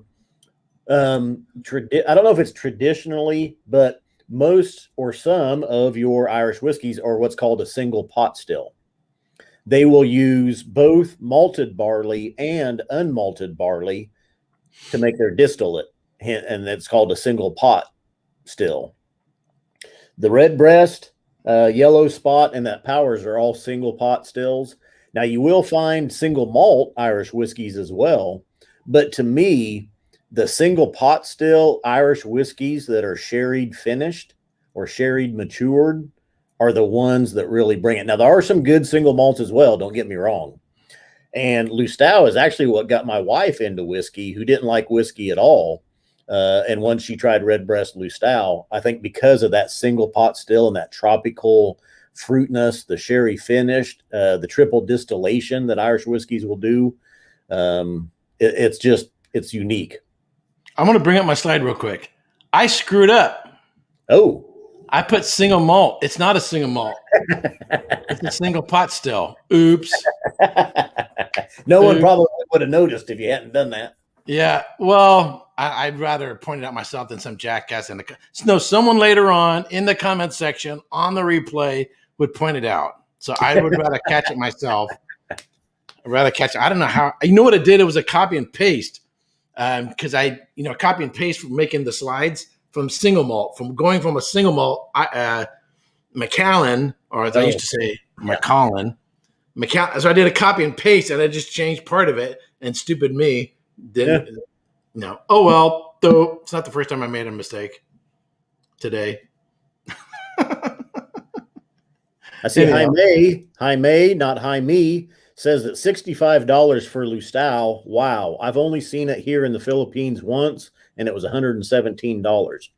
I don't know if it's traditionally, but most or some of your Irish whiskeys are what's called a single pot still. They will use both malted barley and unmalted barley to make their distillate, and it's called a single pot still. The Redbreast, Yellow Spot, and that Powers are all single pot stills. Now, you will find single malt Irish whiskeys as well, but to me, the single pot still Irish whiskeys that are sherried finished or sherried matured are the ones that really bring it. Now, there are some good single malts as well, don't get me wrong. And Lustau is actually what got my wife into whiskey, who didn't like whiskey at all. And once she tried Redbreast Lustau, I think because of that single pot still and that tropical fruitness, the sherry finished, the triple distillation that Irish whiskeys will do, it's unique. I'm going to bring up my slide real quick. I screwed up. Oh. I put single malt. It's not a single malt. It's a single pot still. Oops. No one probably would have noticed if you hadn't done that. Yeah. Well, I'd rather point it out myself than some jackass someone later on in the comment section on the replay would point it out. So I would rather catch it myself. I don't know how. You know what it did? It was a copy and paste. Because copy and paste from making the slides from single malt, from going from a single malt Macallan, or as I used to say, Macallan. So I did a copy and paste, and I just changed part of it. And stupid me didn't. Yeah. No. Oh well. Though it's not the first time I made a mistake today. I see Jaime, not Jaime, says that $65 for Lustau. Wow. I've only seen it here in the Philippines once, and it was $117.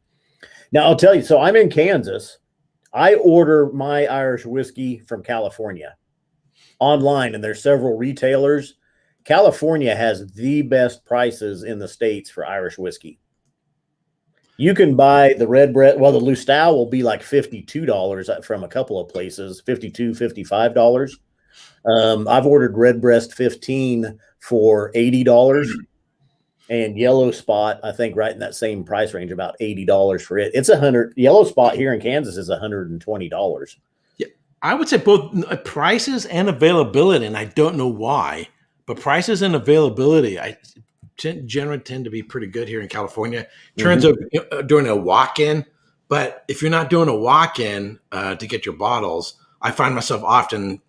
Now, I'll tell you, so I'm in Kansas. I order my Irish whiskey from California online, and there's several retailers. California has the best prices in the States for Irish whiskey. You can buy the Redbreast. Well, the Lustau will be like $52 from a couple of places, $52, $55. I've ordered Redbreast 15 for $80, and Yellow Spot, I think, right in that same price range, about $80 for it. It's $100. Yellow Spot here in Kansas is $120. Yeah, I would say both prices and availability, and I don't know why, but prices and availability, I generally tend to be pretty good here in California in terms of doing a walk-in. But if you're not doing a walk-in to get your bottles, I find myself often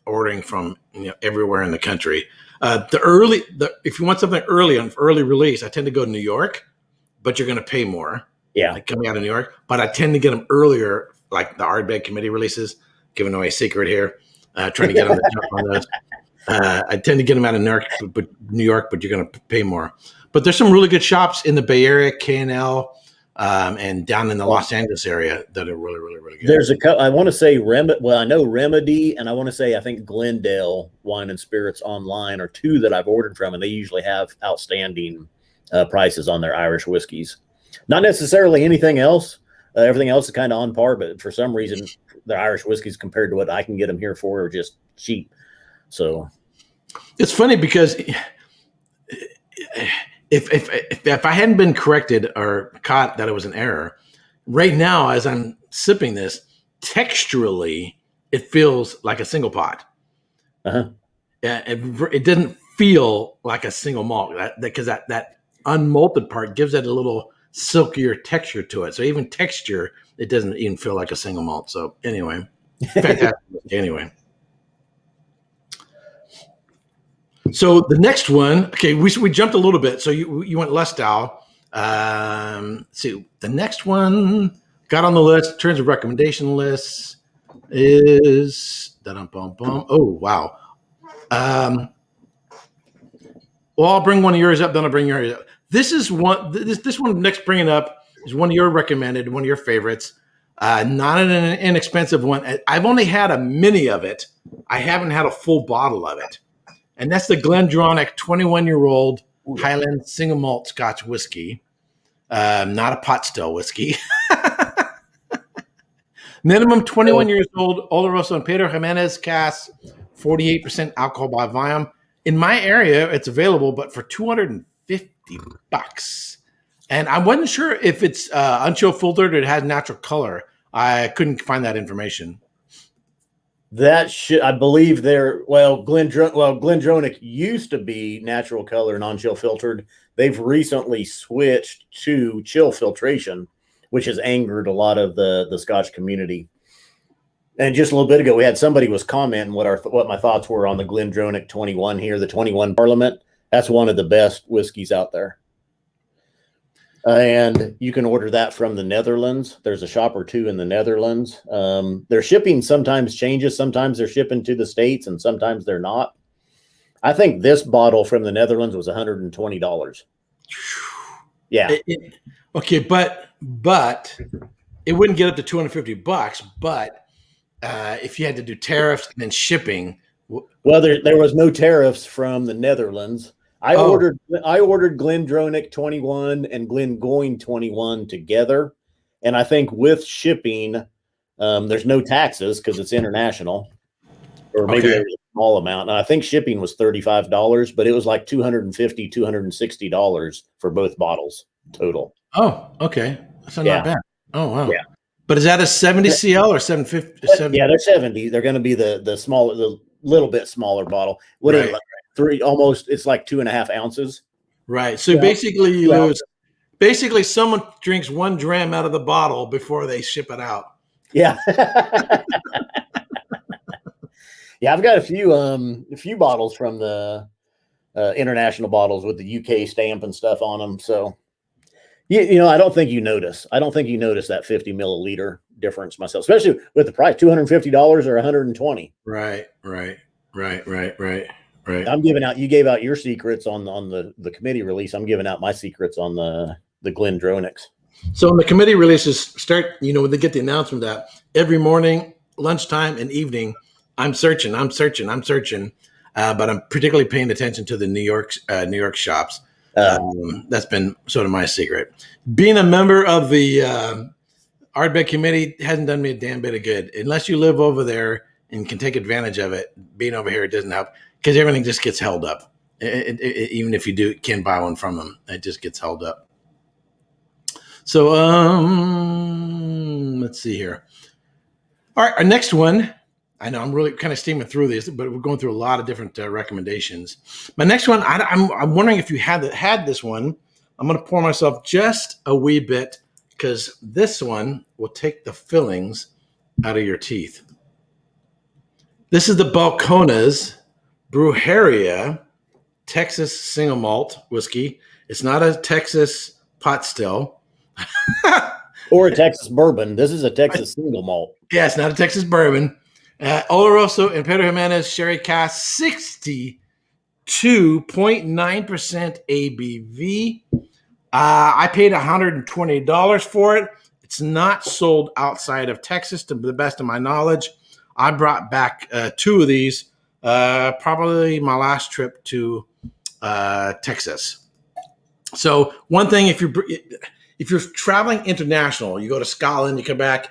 ordering from everywhere in the country. If you want something early on early release, I tend to go to New York, but you're going to pay more. Yeah, like coming out of New York. But I tend to get them earlier, like the Ardbeg committee releases. Giving away a secret here, trying to get them to jump on those. I tend to get them out of New York, but you're going to pay more. But there's some really good shops in the Bay Area, K&L, and down in the Los Angeles area that are really, really, really good. There's I want to say I know Remedy, and I think Glendale Wine and Spirits online are two that I've ordered from, and they usually have outstanding prices on their Irish whiskeys. Not necessarily anything else. Everything else is kind of on par, but for some reason, the Irish whiskeys compared to what I can get them here for are just cheap. So it's funny because if I hadn't been corrected or caught that it was an error, right now as I'm sipping this, texturally it feels like a single pot. It doesn't feel like a single malt because that unmalted part gives it a little silkier texture to it. So even texture, it doesn't even feel like a single malt. So anyway, fantastic. Anyway. So the next one, okay, we jumped a little bit. So you went Lestau. See, the next one got on the list, in terms of recommendation lists, is oh wow. Well, I'll bring one of yours up, then I'll bring yours up. This is one. This one next bringing up is one of your recommended, one of your favorites. Not an inexpensive one. I've only had a mini of it. I haven't had a full bottle of it, and that's the GlenDronach 21-year-old Highland single malt Scotch whiskey. Not a pot still whiskey. Minimum 21 years old. Oloroso and Pedro Jimenez cask, 48% alcohol by volume. In my area, it's available, but for $250. And I wasn't sure if it's unchill filtered or it has natural color. I couldn't find that information. I believe GlenDronach used to be natural color and on chill filtered. They've recently switched to chill filtration, which has angered a lot of the Scotch community. And just a little bit ago, we had somebody was commenting what my thoughts were on the GlenDronach 21 here, the 21 Parliament. That's one of the best whiskeys out there. And you can order that from the Netherlands. There's a shop or two in the Netherlands. Their shipping sometimes changes. Sometimes they're shipping to the States and sometimes they're not. I think this bottle from the Netherlands was $120. Yeah. Okay, but it wouldn't get up to $250. But if you had to do tariffs and then shipping, well, there was no tariffs from the Netherlands. I ordered GlenDronach 21 and Glengoyne 21 together, and I think with shipping, there's no taxes because it's international, or maybe there was a small amount. And I think shipping was $35, but it was like $250, $260 for both bottles total. Oh, okay, that's not bad. Oh wow. Yeah. But is that a 70 CL or 750? Yeah, they're 70. They're going to be the smaller, the little bit smaller bottle. What is it? It's like 2.5 ounces. Right. So basically basically someone drinks 1 dram out of the bottle before they ship it out. Yeah. Yeah, I've got a few bottles from the international bottles with the UK stamp and stuff on them. So I don't think you notice. I don't think you notice that 50 milliliter difference myself, especially with the price, $250 or $120. Right. You gave out your secrets on the committee release. I'm giving out my secrets on the GlenDronachs. So when the committee releases start, when they get the announcement that every morning, lunchtime, and evening, I'm searching. But I'm particularly paying attention to the New York shops. That's been sort of my secret. Being a member of the Ardbeg committee hasn't done me a damn bit of good. Unless you live over there and can take advantage of it, being over here, it doesn't help because everything just gets held up. Even if you can buy one from them, it just gets held up. So let's see here. All right, our next one. I know I'm really kind of steaming through this, but we're going through a lot of different recommendations. My next one, I'm wondering if you had this one. I'm going to pour myself just a wee bit because this one will take the fillings out of your teeth. This is the Balcones Brujeria Texas single malt whiskey. It's not a Texas pot still. Or a Texas bourbon. This is a Texas single malt. Yeah, it's not a Texas bourbon. Oloroso and Pedro Jimenez Sherry Cask, 62.9% ABV. I paid $120 for it. It's not sold outside of Texas, to the best of my knowledge. I brought back 2 of these, probably my last trip to Texas. So one thing, if you're traveling international, you go to Scotland, you come back,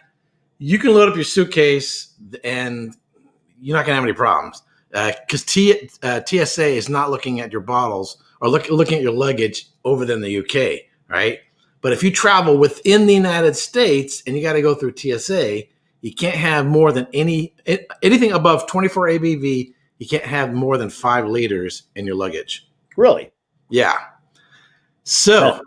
you can load up your suitcase and you're not going to have any problems because TSA is not looking at your bottles or looking at your luggage over than the UK, right? But if you travel within the United States and you got to go through TSA, you can't have more than anything above 24 ABV. You can't have more than 5 liters in your luggage. Really? Yeah. So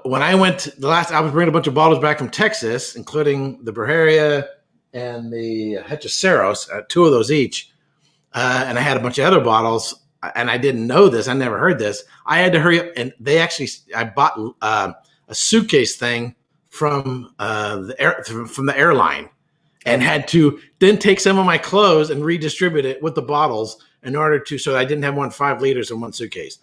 when I went I was bringing a bunch of bottles back from Texas, including the Brujeria and the Hechiceros, 2 of those each. And I had a bunch of other bottles, and I didn't know this. I never heard this. I had to hurry up, and I bought a suitcase thing from the airline, and had to then take some of my clothes and redistribute it with the bottles in order so I didn't have 5 liters in one suitcase.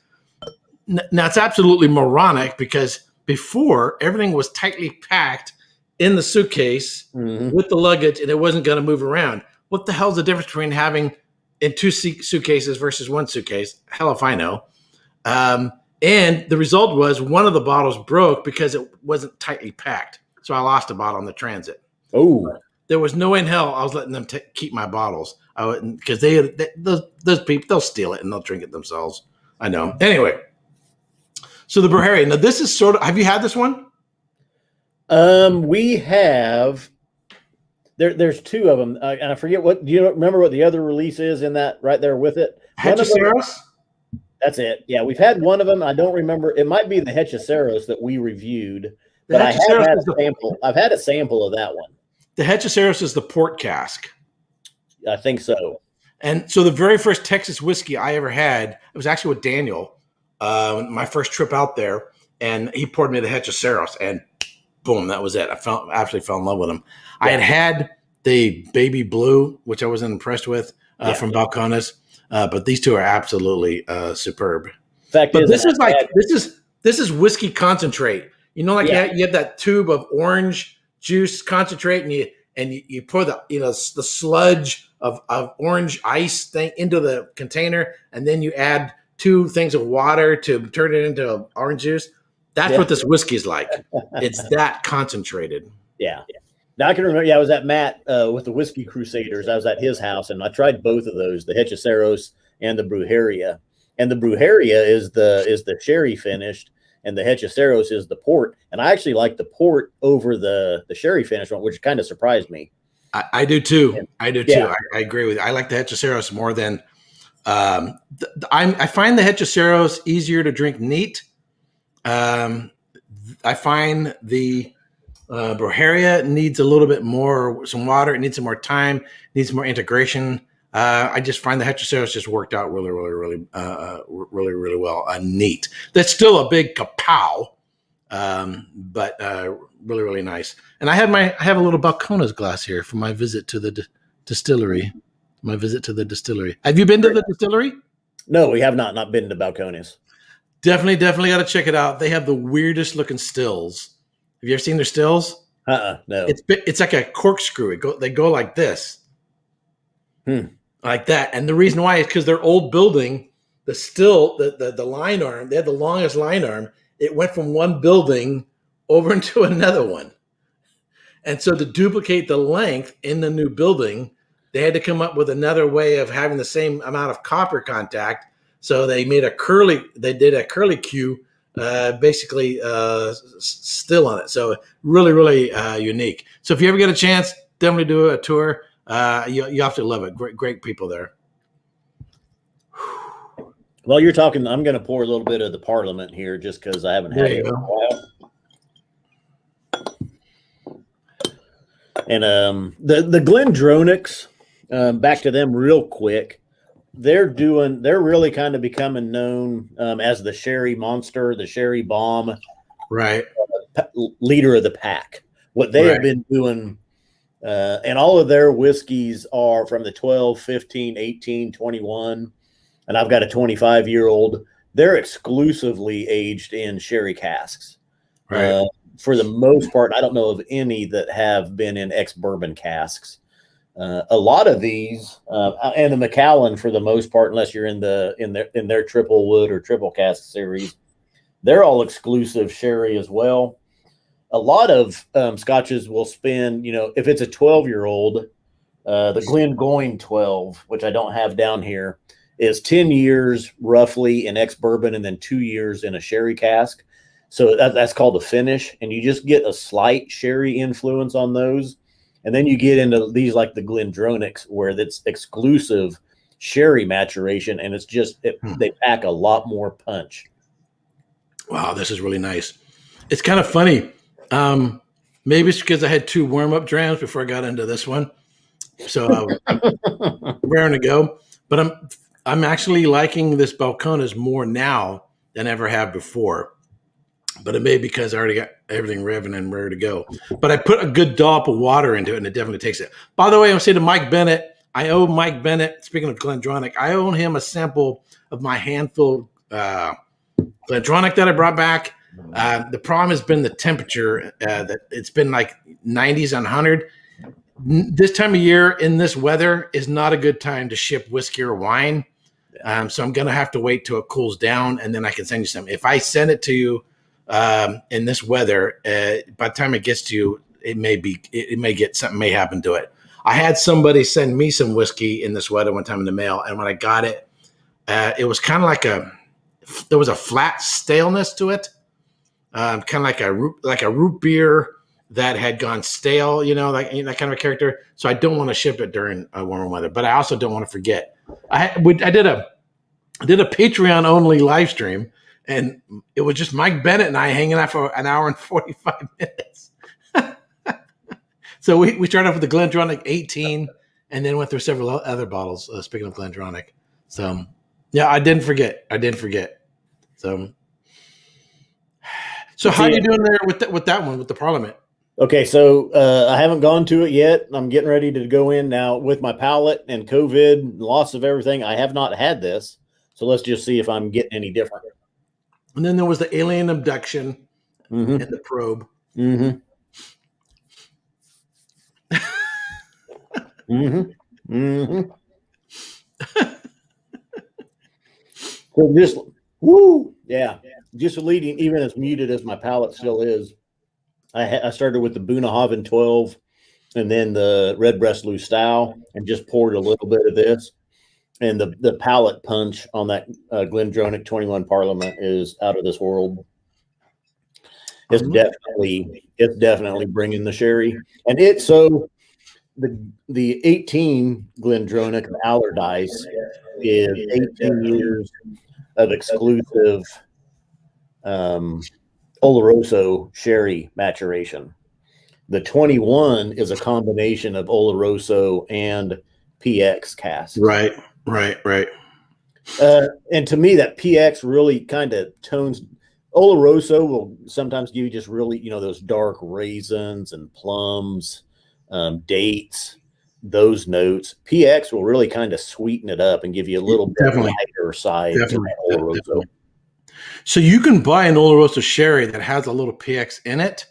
Now, it's absolutely moronic because before, everything was tightly packed in the suitcase with the luggage, and it wasn't going to move around. What the hell's the difference between having in 2 suitcases versus 1 suitcase? Hell if I know. And the result was one of the bottles broke because it wasn't tightly packed. So I lost a bottle on the transit. Oh. There was no way in hell I was letting them keep my bottles. I wouldn't, because those people, they'll steal it and they'll drink it themselves. I know. Anyway. So the Brujeria. Now this is have you had this one? We have. There's 2 of them, and I forget do you remember what the other release is in that right there with it? Hechiceros? That's it. Yeah, we've had one of them. I don't remember. It might be the Hechiceros that we reviewed, but I have had a sample. I've had a sample of that one. The Hechiceros is the port cask. I think so. And so the very first Texas whiskey I ever had, it was actually with Daniel. My first trip out there, and he poured me the Hechiceros, and boom, that was it. I absolutely fell in love with him. Yeah. I had the baby blue, which I wasn't impressed with from Balcones, but these 2 are absolutely superb. This is whiskey concentrate. You know, like you have that tube of orange juice concentrate, and you pour the sludge of orange ice thing into the container, and then you add 2 things of water to turn it into orange juice. That's what this whiskey is like. It's that concentrated. Yeah. Now I can remember. Yeah, I was at Matt with the Whiskey Crusaders. I was at his house, and I tried both of those, the Hechiceros and the Brujeria. And the Brujeria is the sherry finished, and the Hechiceros is the port. And I actually like the port over the sherry finished one, which kind of surprised me. I do too. I agree with you. I like the Hechiceros more than. I find the Hechiceros easier to drink neat. I find the Brujeria needs a little bit more, some water. It needs some more time. Needs more integration. I just find the Hechiceros just worked out really well. Neat. That's still a big kapow, but really nice. And I have a little Balcones glass here for my visit to the distillery. Have you been to the distillery? No, we have not been to Balcones. Definitely got to check it out. They have the weirdest looking stills. Have you ever seen their stills? No. It's like a corkscrew. They go like this, like that. And the reason why is because their old building, the line arm, they had the longest line arm. It went from one building over into another one, and so to duplicate the length in the new building, they had to come up with another way of having the same amount of copper contact. So they did a curly Q, basically still on it. So really unique. So if you ever get a chance, definitely do a tour. You have to love it. Great people there. Well, you're talking. I'm going to pour a little bit of the Parliament here, just because I haven't had it in a while. And the GlenDronachs, back to them real quick. They're really kind of becoming known as the sherry monster, the sherry bomb, right? Leader of the pack. What they have been doing, and all of their whiskeys are from the 12, 15, 18, 21, and I've got a 25-year-old. they're exclusively aged in sherry casks. Right. For the most part, I don't know of any that have been in ex-bourbon casks. A lot of these, and the Macallan for the most part, unless you're in their triple wood or triple cask series, they're all exclusive sherry as well. A lot of scotches will spend, if it's a 12-year-old, the GlenDronach 12, which I don't have down here, is 10 years roughly in ex-bourbon and then 2 years in a sherry cask. So that's called a finish, and you just get a slight sherry influence on those. And then you get into these like the GlenDronachs, where that's exclusive sherry maturation, and it's just they pack a lot more punch. Wow, this is really nice. It's kind of funny. Maybe it's because I had 2 warm-up drams before I got into this one, so I'm raring to go. But I'm actually liking this Balcones more now than I ever have before. But it may be because I already got everything revving and ready to go. But I put a good dollop of water into it, and it definitely takes it. By the way, I'll say to Mike Bennett, I owe Mike Bennett, speaking of GlenDronach, I owe him a sample of my handful GlenDronach that I brought back. The problem has been the temperature. That it's been like 90s and 100. This time of year in this weather is not a good time to ship whiskey or wine. So I'm going to have to wait till it cools down, and then I can send you some. If I send it to you in this weather, by the time it gets to you, it may get something may happen to it. I had somebody send me some whiskey in this weather one time in the mail, and when I got it, it was kind of there was a flat staleness to it, kind of like a root beer that had gone stale, like that kind of a character. So I don't want to ship it during warmer weather, but I also don't want to forget. I did a Patreon only live stream, and it was just Mike Bennett and I hanging out for an hour and 45 minutes. So we started off with the GlenDronach 18 and then went through several other bottles, speaking of GlenDronach. So, yeah, I didn't forget. So how are you doing there with that one, with the Parliament? Okay, so I haven't gone to it yet. I'm getting ready to go in now with my palate and COVID, loss of everything. I have not had this. So let's just see if I'm getting any different. And then there was the alien abduction and the probe. Mm-hmm. mm-hmm. Mm-hmm. So just, just leading, even as muted as my palate still is, I started with the Bunnahabhain 12 and then the Redbreast Loose Style and just poured a little bit of this. And the palate punch on that GlenDronach 21 Parliament is out of this world. It's definitely bringing the sherry. And the 18 GlenDronach Allardyce is 18 years of exclusive Oloroso sherry maturation. The 21 is a combination of Oloroso and PX cask. Right. And to me, that PX really kind of tones. Oloroso will sometimes give you just really, those dark raisins and plums, dates, those notes. PX will really kind of sweeten it up and give you a little bit lighter side to Oloroso. So you can buy an Oloroso sherry that has a little PX in it,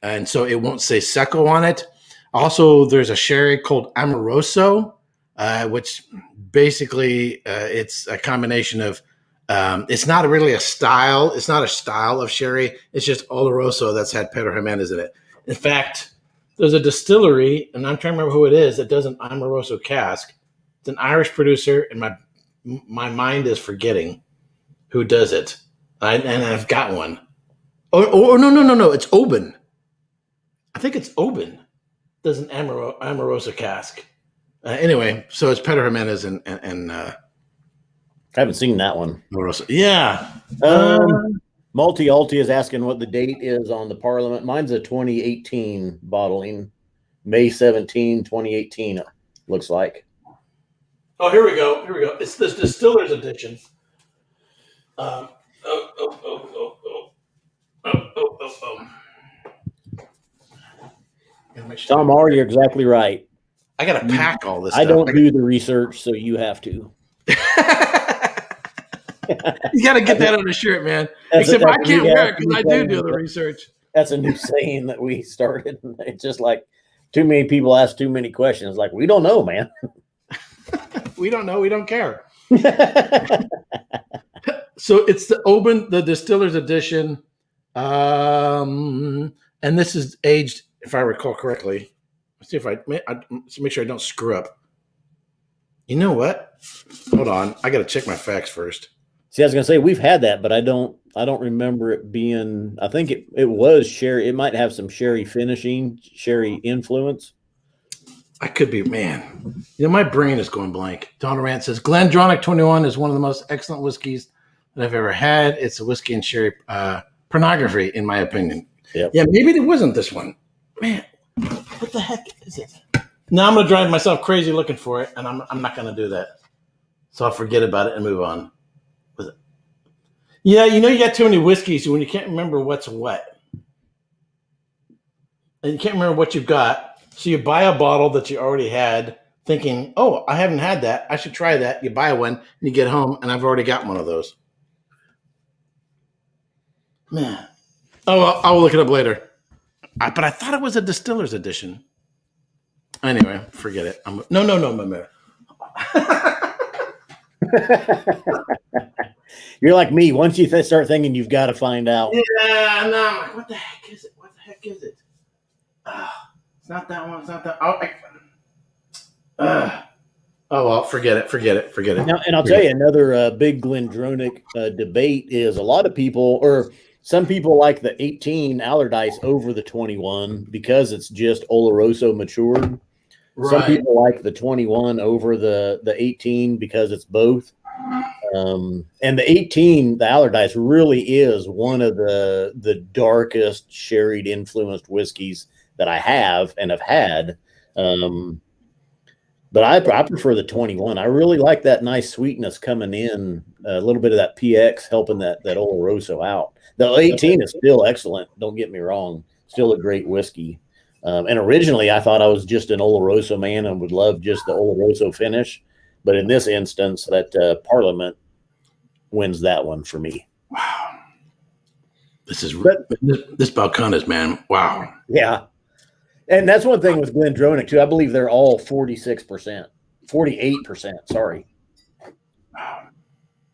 and so it won't say Secco on it. Also, there's a sherry called Amoroso, which basically it's a combination of it's not really a style. It's not a style of sherry. It's just Oloroso that's had Pedro Jimenez in it. In fact, there's a distillery, and I'm trying to remember who it is, that does an Amoroso cask. It's an Irish producer, and my mind is forgetting who does it. And I've got one. Oh no. It's Oban. I think it's Oban does an Amoroso cask. Anyway, so it's Pedro Jimenez and I haven't seen that one. Amoroso. Yeah. Multi-Alti is asking what the date is on the Parliament. Mine's a 2018 bottling. May 17, 2018, looks like. Oh, here we go. It's this distiller's edition. Tom R., you're exactly right. I got to pack all this I stuff. don't do the research, so you have to. You got to get that on a shirt, man. That's Except a I can't new- wear it because that's I a do new the research. That's a new saying that we started. It's just like too many people ask too many questions. Like, we don't know, man. We don't know. We don't care. So it's the Distiller's Edition. And this is aged, if I recall correctly. Let's see if let's make sure I don't screw up. You know what? Hold on. I got to check my facts first. See, I was gonna say we've had that, but I don't remember it being. I think it was sherry. It might have some sherry finishing, sherry influence. I could be, man. You know, my brain is going blank. Don Rant says GlenDronach 21 is one of the most excellent whiskeys that I've ever had. It's a whiskey and sherry pornography, in my opinion. Yep. Yeah, maybe it wasn't this one. Man, what the heck is it? Now I'm gonna drive myself crazy looking for it, and I'm not gonna do that. So I'll forget about it and move on. Yeah, you know, you got too many whiskeys when you can't remember what's what. And you can't remember what you've got. So you buy a bottle that you already had, thinking, oh, I haven't had that. I should try that. You buy one, and you get home, and I've already got one of those. Man. Oh, well, I'll look it up later. But I thought it was a Distiller's Edition. Anyway, forget it. No. You're like me. Once you start thinking, you've got to find out. Yeah, no. What the heck is it? It's not that one. It's not that. Oh well, forget it. Now, and I'll tell you another big GlenDronach debate is a lot of people, or some people, like the 18 Allardyce over the 21 because it's just Oloroso matured. Right. Some people like the 21 over the 18 because it's both. And the 18, the Allardyce, really is one of the darkest sherried influenced whiskeys that I have and have had. But I prefer the 21. I really like that nice sweetness coming in, a little bit of that PX helping that Oloroso out. The 18 is still excellent. Don't get me wrong. Still a great whiskey. And originally I thought I was just an Oloroso man and would love just the Oloroso finish. But in this instance, that Parliament wins that one for me. Wow. This Balcones, man. Wow. Yeah. And that's one thing with GlenDronach, too. I believe they're all 46%. 48%, sorry.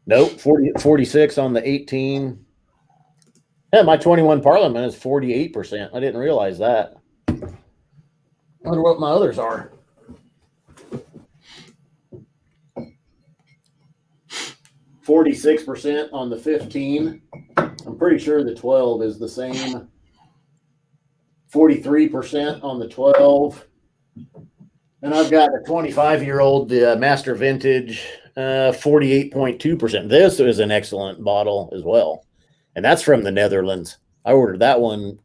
Nope, 46 on the 18. Yeah, my 21 Parliament is 48%. I didn't realize that. I wonder what my others are. 46% on the 15. I'm pretty sure the 12 is the same. 43% on the 12. And I've got a 25-year-old Master Vintage, 48.2%. This is an excellent bottle as well. And that's from the Netherlands. I ordered that one.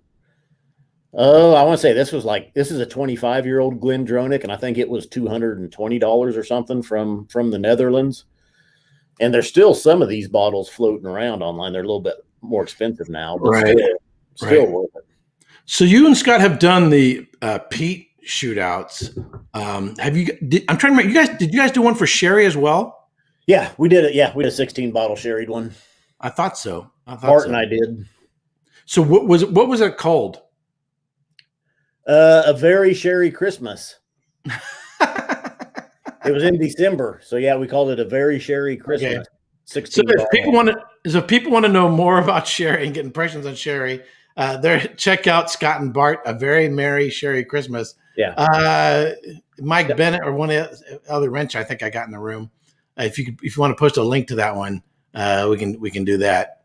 Oh, I want to say this is a 25-year-old GlenDronach, and I think it was $220 or something from the Netherlands. And there's still some of these bottles floating around online. They're a little bit more expensive now, but still worth it. So you and Scott have done the peat shootouts. Have you? I'm trying to remember. Did you guys do one for sherry as well? Yeah, we did it. Yeah, we did a 16 bottle sherried one. I thought so. Bart and I did. So what was it? What was it called? A Very Sherry Christmas. It was in December, so yeah, we called it A Very Sherry Christmas. Okay. 16. So if people want to know more about sherry and get impressions on sherry, check out Scott and Bart, A Very Merry Sherry Christmas. Yeah. Mike Bennett or one of the other wrench I think I got in the room. If you want to post a link to that one, we can do that.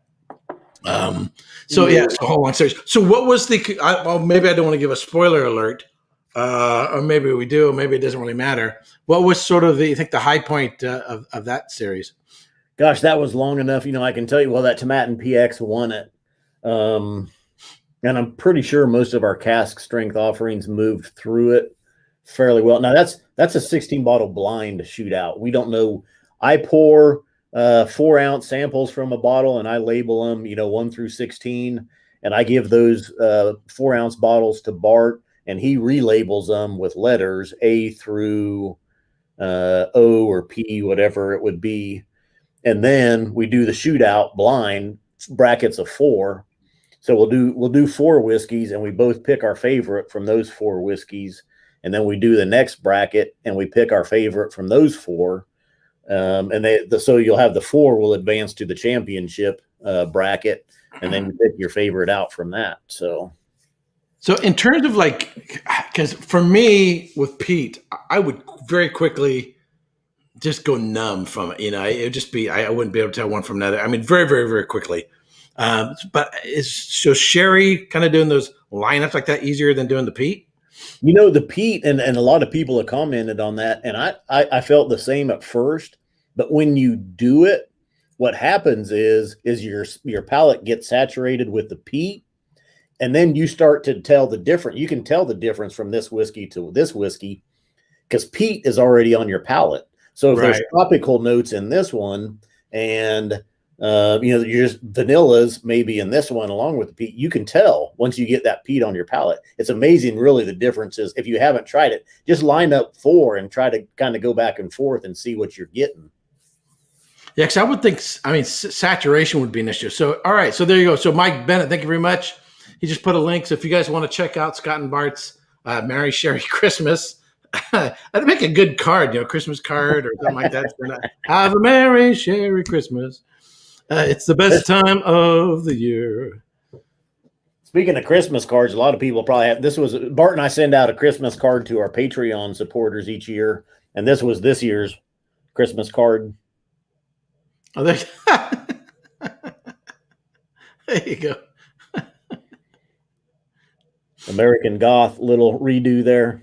So hold on. So what was maybe I don't want to give a spoiler alert, or maybe we do, maybe it doesn't really matter. What was sort of the high point of that series? Gosh, that was long enough. I can tell you, that Tomatin PX won it. And I'm pretty sure most of our cask strength offerings moved through it fairly well. Now that's a 16 bottle blind shootout. We don't know. I pour 4-ounce samples from a bottle and I label them, 1 through 16. And I give those 4-ounce bottles to Bart and he relabels them with letters A through O or P, whatever it would be. and then we do the shootout blind brackets of 4. So we'll do 4 whiskeys, and we both pick our favorite from those 4 whiskeys, and then we do the next bracket, and we pick our favorite from those 4. So you'll have the 4 will advance to the championship bracket, and then you pick your favorite out from that. So in terms of because for me with Pete, I would very quickly just go numb from it. It would just be, I wouldn't be able to tell one from another. I mean, very, very, very quickly. But is Sherry kind of doing those lineups like that easier than doing the Pete? The Pete, and a lot of people have commented on that, and I felt the same at first. But when you do it, what happens is your palate gets saturated with the Pete, and then you start to tell the difference. You can tell the difference from this whiskey to this whiskey because Pete is already on your palate. So if there's tropical notes in this one, and you're just vanillas maybe in this one along with the Pete, you can tell once you get that Pete on your palate. It's amazing, really, the differences. If you haven't tried it, just line up 4 and try to kind of go back and forth and see what you're getting. Yeah, because I would think, saturation would be an issue. So, all right, so there you go. So Mike Bennett, thank you very much. He just put a link. So if you guys want to check out Scott and Bart's Merry Sherry Christmas, I'd make a good card, Christmas card or something like that. Have a Merry Sherry Christmas. It's the best time of the year. Speaking of Christmas cards, a lot of people probably have. Bart and I send out a Christmas card to our Patreon supporters each year, and this was this year's Christmas card. Oh, there you go. American Goth little redo there.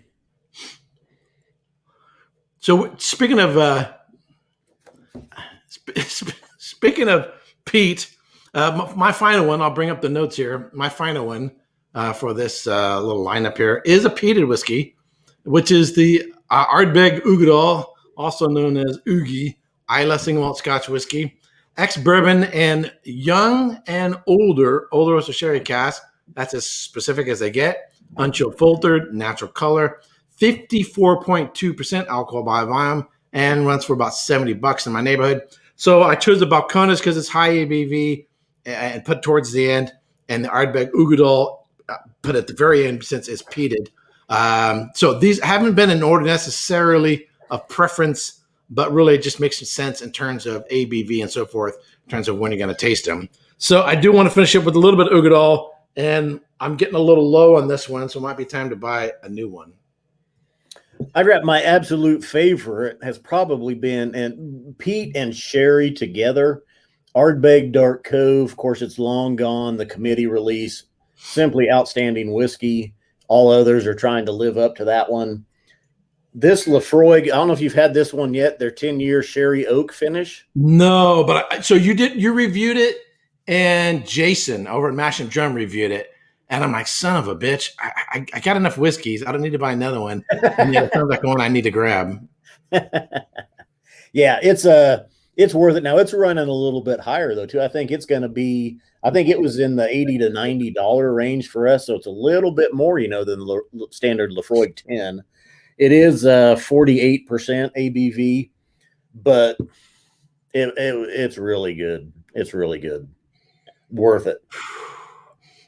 So speaking of Pete, my final one, I'll bring up the notes here. My final one for this little lineup here is a peated whiskey, which is the Ardbeg Ugadal, also known as Oogie, Islay single malt Scotch whiskey, ex-bourbon and young and older also sherry cask. That's as specific as they get. Unchilled filtered, natural color, 54.2% alcohol by volume, and runs for about $70 in my neighborhood. So I chose the Balcones because it's high ABV and put towards the end, and the Ardbeg Ugadal put at the very end since it's peated. So these haven't been in order necessarily of preference, but really it just makes some sense in terms of ABV and so forth, in terms of when you're going to taste them. So I do want to finish up with a little bit of Ugadal, and I'm getting a little low on this one, so it might be time to buy a new one. I've got my absolute favorite has probably been, and Pete and Sherry together, Ardbeg Dark Cove. Of course, it's long gone. The committee release, simply outstanding whiskey. All others are trying to live up to that one. This Lafroig, I don't know if you've had this one yet. Their 10-year sherry oak finish. No, but so you reviewed it, and Jason over at Mash and Drum reviewed it. And I'm like, son of a bitch, I got enough whiskeys. I don't need to buy another one. And it sounds like one I need to grab. Yeah, it's worth it. Now it's running a little bit higher though too. I think it was in the $80 to $90 range for us. So it's a little bit more, than the standard Lafroig 10. It is 48% ABV, but it's really good. It's really good. Worth it.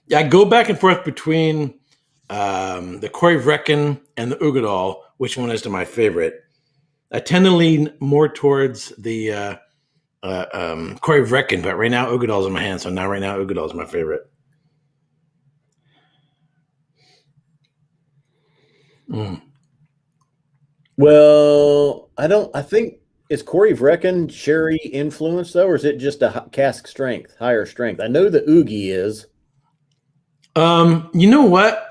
Yeah, I go back and forth between the Corey Vrecken and the Ugadal. Which one is to my favorite? I tend to lean more towards the Corey Vrecken, but right now Ugadal's in my hand. So now right now Ugadal's my favorite. Mm. Well, I think is Corey Vrecken sherry influence though, or is it just a cask strength, higher strength? I know the Oogie is. You know what?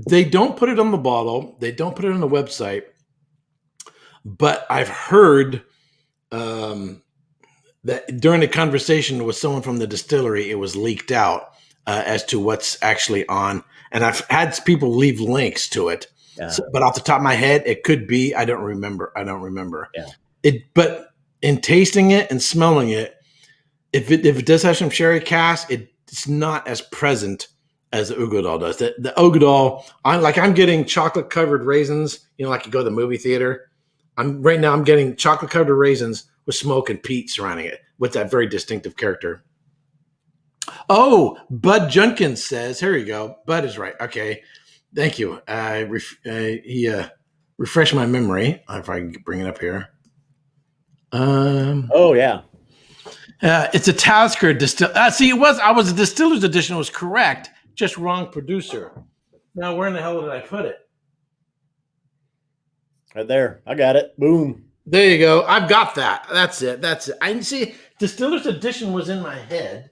They don't put it on the bottle. They don't put it on the website. But I've heard that during the conversation with someone from the distillery, it was leaked out as to what's actually on. And I've had people leave links to it. Yeah. But off the top of my head, it could be. I don't remember. Yeah. But in tasting it and smelling it, if it does have some sherry cask, it's not as present as the Ugadal does. The Ugadal, I'm getting chocolate covered raisins. Like you go to the movie theater. I'm getting chocolate covered raisins with smoke and peat surrounding it with that very distinctive character. Oh, Bud Junkins says, here you go. Bud is right. Okay. Thank you. He refreshed my memory. If I can bring it up here. Oh, yeah. It's a Talisker distill. See, I was the distiller's edition was correct, just wrong producer. Now, where in the hell did I put it? Right there. I got it. Boom. There you go. I've got that. That's it. I see. Distiller's edition was in my head.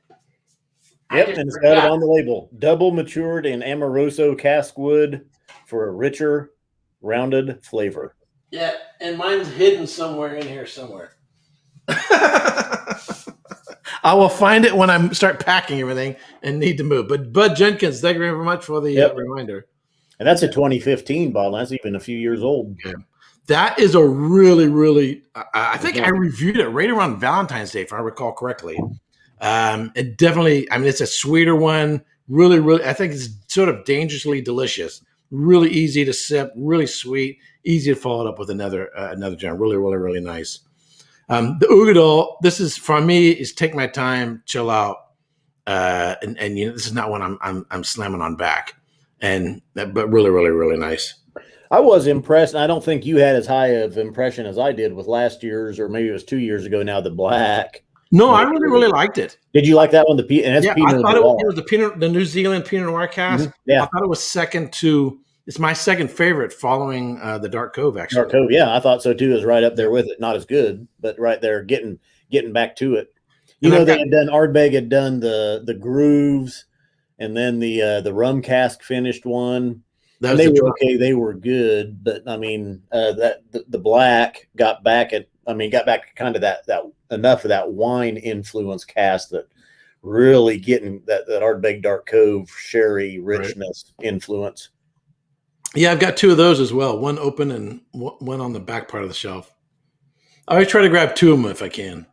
Yep, and it's got it on the label. Double matured in Amoroso cask wood for a richer, rounded flavor. Yeah, and mine's hidden somewhere in here somewhere. I will find it when I start packing everything and need to move. But Bud Jenkins, thank you very much for the reminder. And that's a 2015 bottle. That's even a few years old. Yeah. That is a really, really, I think I reviewed it right around Valentine's Day, if I recall correctly. It definitely, it's a sweeter one. Really, really, I think it's sort of dangerously delicious. Really easy to sip, really sweet, easy to follow it up with another gem. Really, really, really nice. The Ugadal, this is for me is take my time, chill out, and this is not one I'm slamming on back, but really, really, really nice. I was impressed, and I don't think you had as high of impression as I did with last year's, or maybe it was 2 years ago now. The black. No, I really, really liked it. Did you like that one? I thought it was the New Zealand Pinot Noir cask. Mm-hmm. Yeah, I thought it was second to. It's my second favorite, following the Dark Cove. Actually, Dark Cove. Yeah, I thought so too. Is right up there with it. Not as good, but right there, getting back to it. Ardbeg had done the grooves, and then the rum cask finished one. They were okay. They were good, but the black got back kind of that enough of that wine influence cask that really getting that Ardbeg Dark Cove sherry richness influence. Yeah, I've got two of those as well. One open and one on the back part of the shelf. I always try to grab two of them if I can.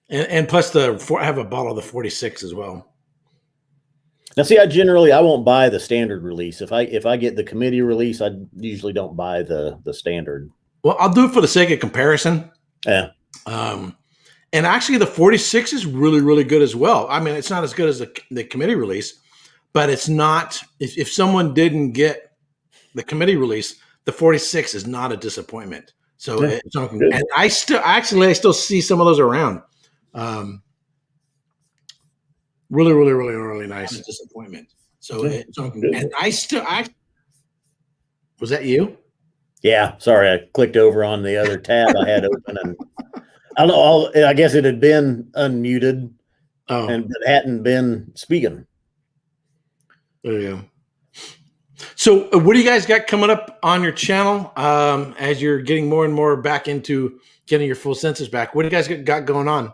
And plus I have a bottle of the 46 as well. Now, see, I won't buy the standard release. If I get the committee release, I usually don't buy the standard. Well, I'll do it for the sake of comparison. Yeah. And actually, the 46 is really, really good as well. It's not as good as the committee release, but it's not. If someone didn't get the committee release, the 46 is not a disappointment. So, and I still see some of those around. Really, really, really, really nice disappointment. So, and was that you? Yeah, sorry, I clicked over on the other tab I had open, and I don't know. I guess it had been unmuted, and it hadn't been speaking. There you go. So, what do you guys got coming up on your channel as you're getting more and more back into getting your full senses back? What do you guys got going on?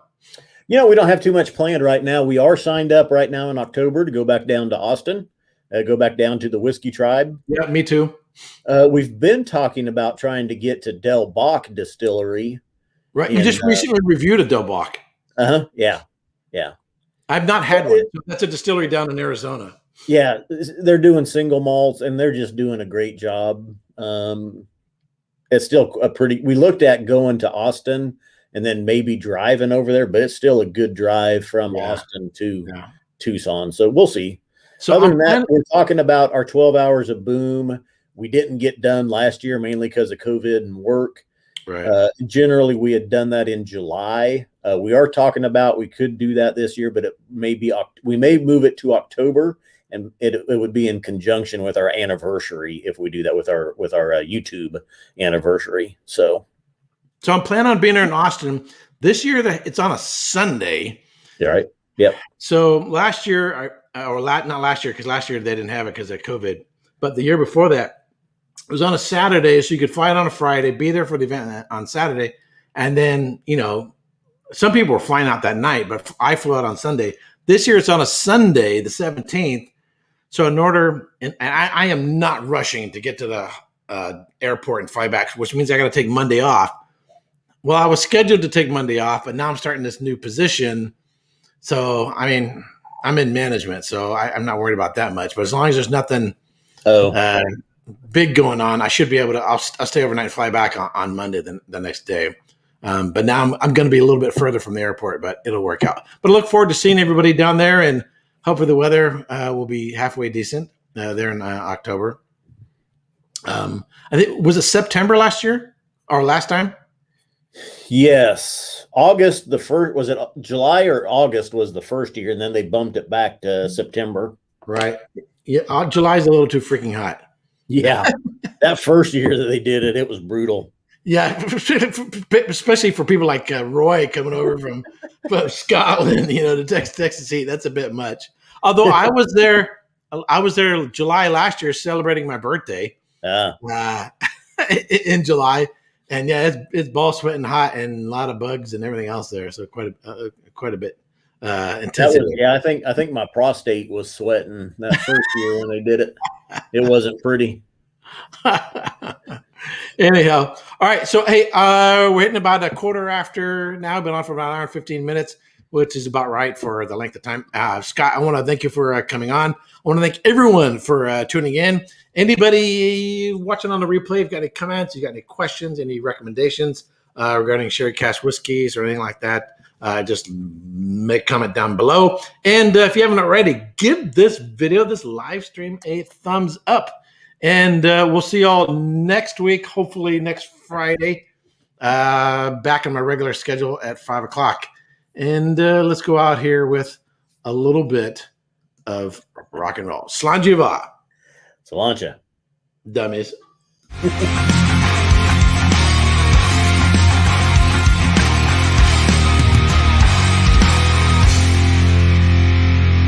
We don't have too much planned right now. We are signed up right now in October to go back down to Austin, go back down to the Whiskey Tribe. Yeah, me too. We've been talking about trying to get to Del Bach Distillery. Right. You just recently reviewed a Del Bach. Yeah. I've not had one. That's a distillery down in Arizona. Yeah. They're doing single malts, and they're just doing a great job. It's still we looked at going to Austin and then maybe driving over there, but it's still a good drive from Austin to Tucson. So we'll see. So other than that, we're talking about our 12 hours of boom. We didn't get done last year, mainly because of COVID and work. Right. Generally, we had done that in July. We are talking about we could do that this year, but it may be we may move it to October, and it would be in conjunction with our anniversary if we do that with our YouTube anniversary. So I'm planning on being there in Austin this year. It's on a Sunday. Yeah, right. Yep. So last year, not last year, because last year they didn't have it because of COVID, but the year before that, it was on a Saturday, so you could fly it on a Friday, be there for the event on Saturday, and then, some people were flying out that night, but I flew out on Sunday. This year it's on a Sunday, the 17th. So I am not rushing to get to the airport and fly back, which means I got to take Monday off. Well, I was scheduled to take Monday off, but now I'm starting this new position. So, I'm in management, so I'm not worried about that much. But as long as there's nothing big going on, I should be able to. I'll stay overnight and fly back on Monday the next day. But now I'm going to be a little bit further from the airport, but it'll work out. But I look forward to seeing everybody down there, and hopefully the weather will be halfway decent there in October. I think, was it September last year or last time? Yes. August, the first, was it July or August was the first year, and then they bumped it back to September. Right. Yeah, July's a little too freaking hot. Yeah. That first year that they did it, it was brutal. Yeah, especially for people like Roy coming over from Scotland, to Texas heat. That's a bit much. Although I was there July last year celebrating my birthday in July, and yeah, it's ball sweating hot and a lot of bugs and everything else there. So quite a bit intensity. I think my prostate was sweating that first year when they did it. It wasn't pretty. Anyhow, all right. So, hey, we're hitting about a quarter after now. Been on for about an hour and 15 minutes, which is about right for the length of time. Scott, I want to thank you for coming on. I want to thank everyone for tuning in. Anybody watching on the replay, if you got any comments, you got any questions, any recommendations regarding Sherry Cask Whiskies or anything like that, just make a comment down below. And if you haven't already, give this video, this live stream, a thumbs up. And we'll see y'all next week, hopefully next Friday, back on my regular schedule at 5 o'clock. And let's go out here with a little bit of rock and roll. Slanjiva. Slancha. Dummies.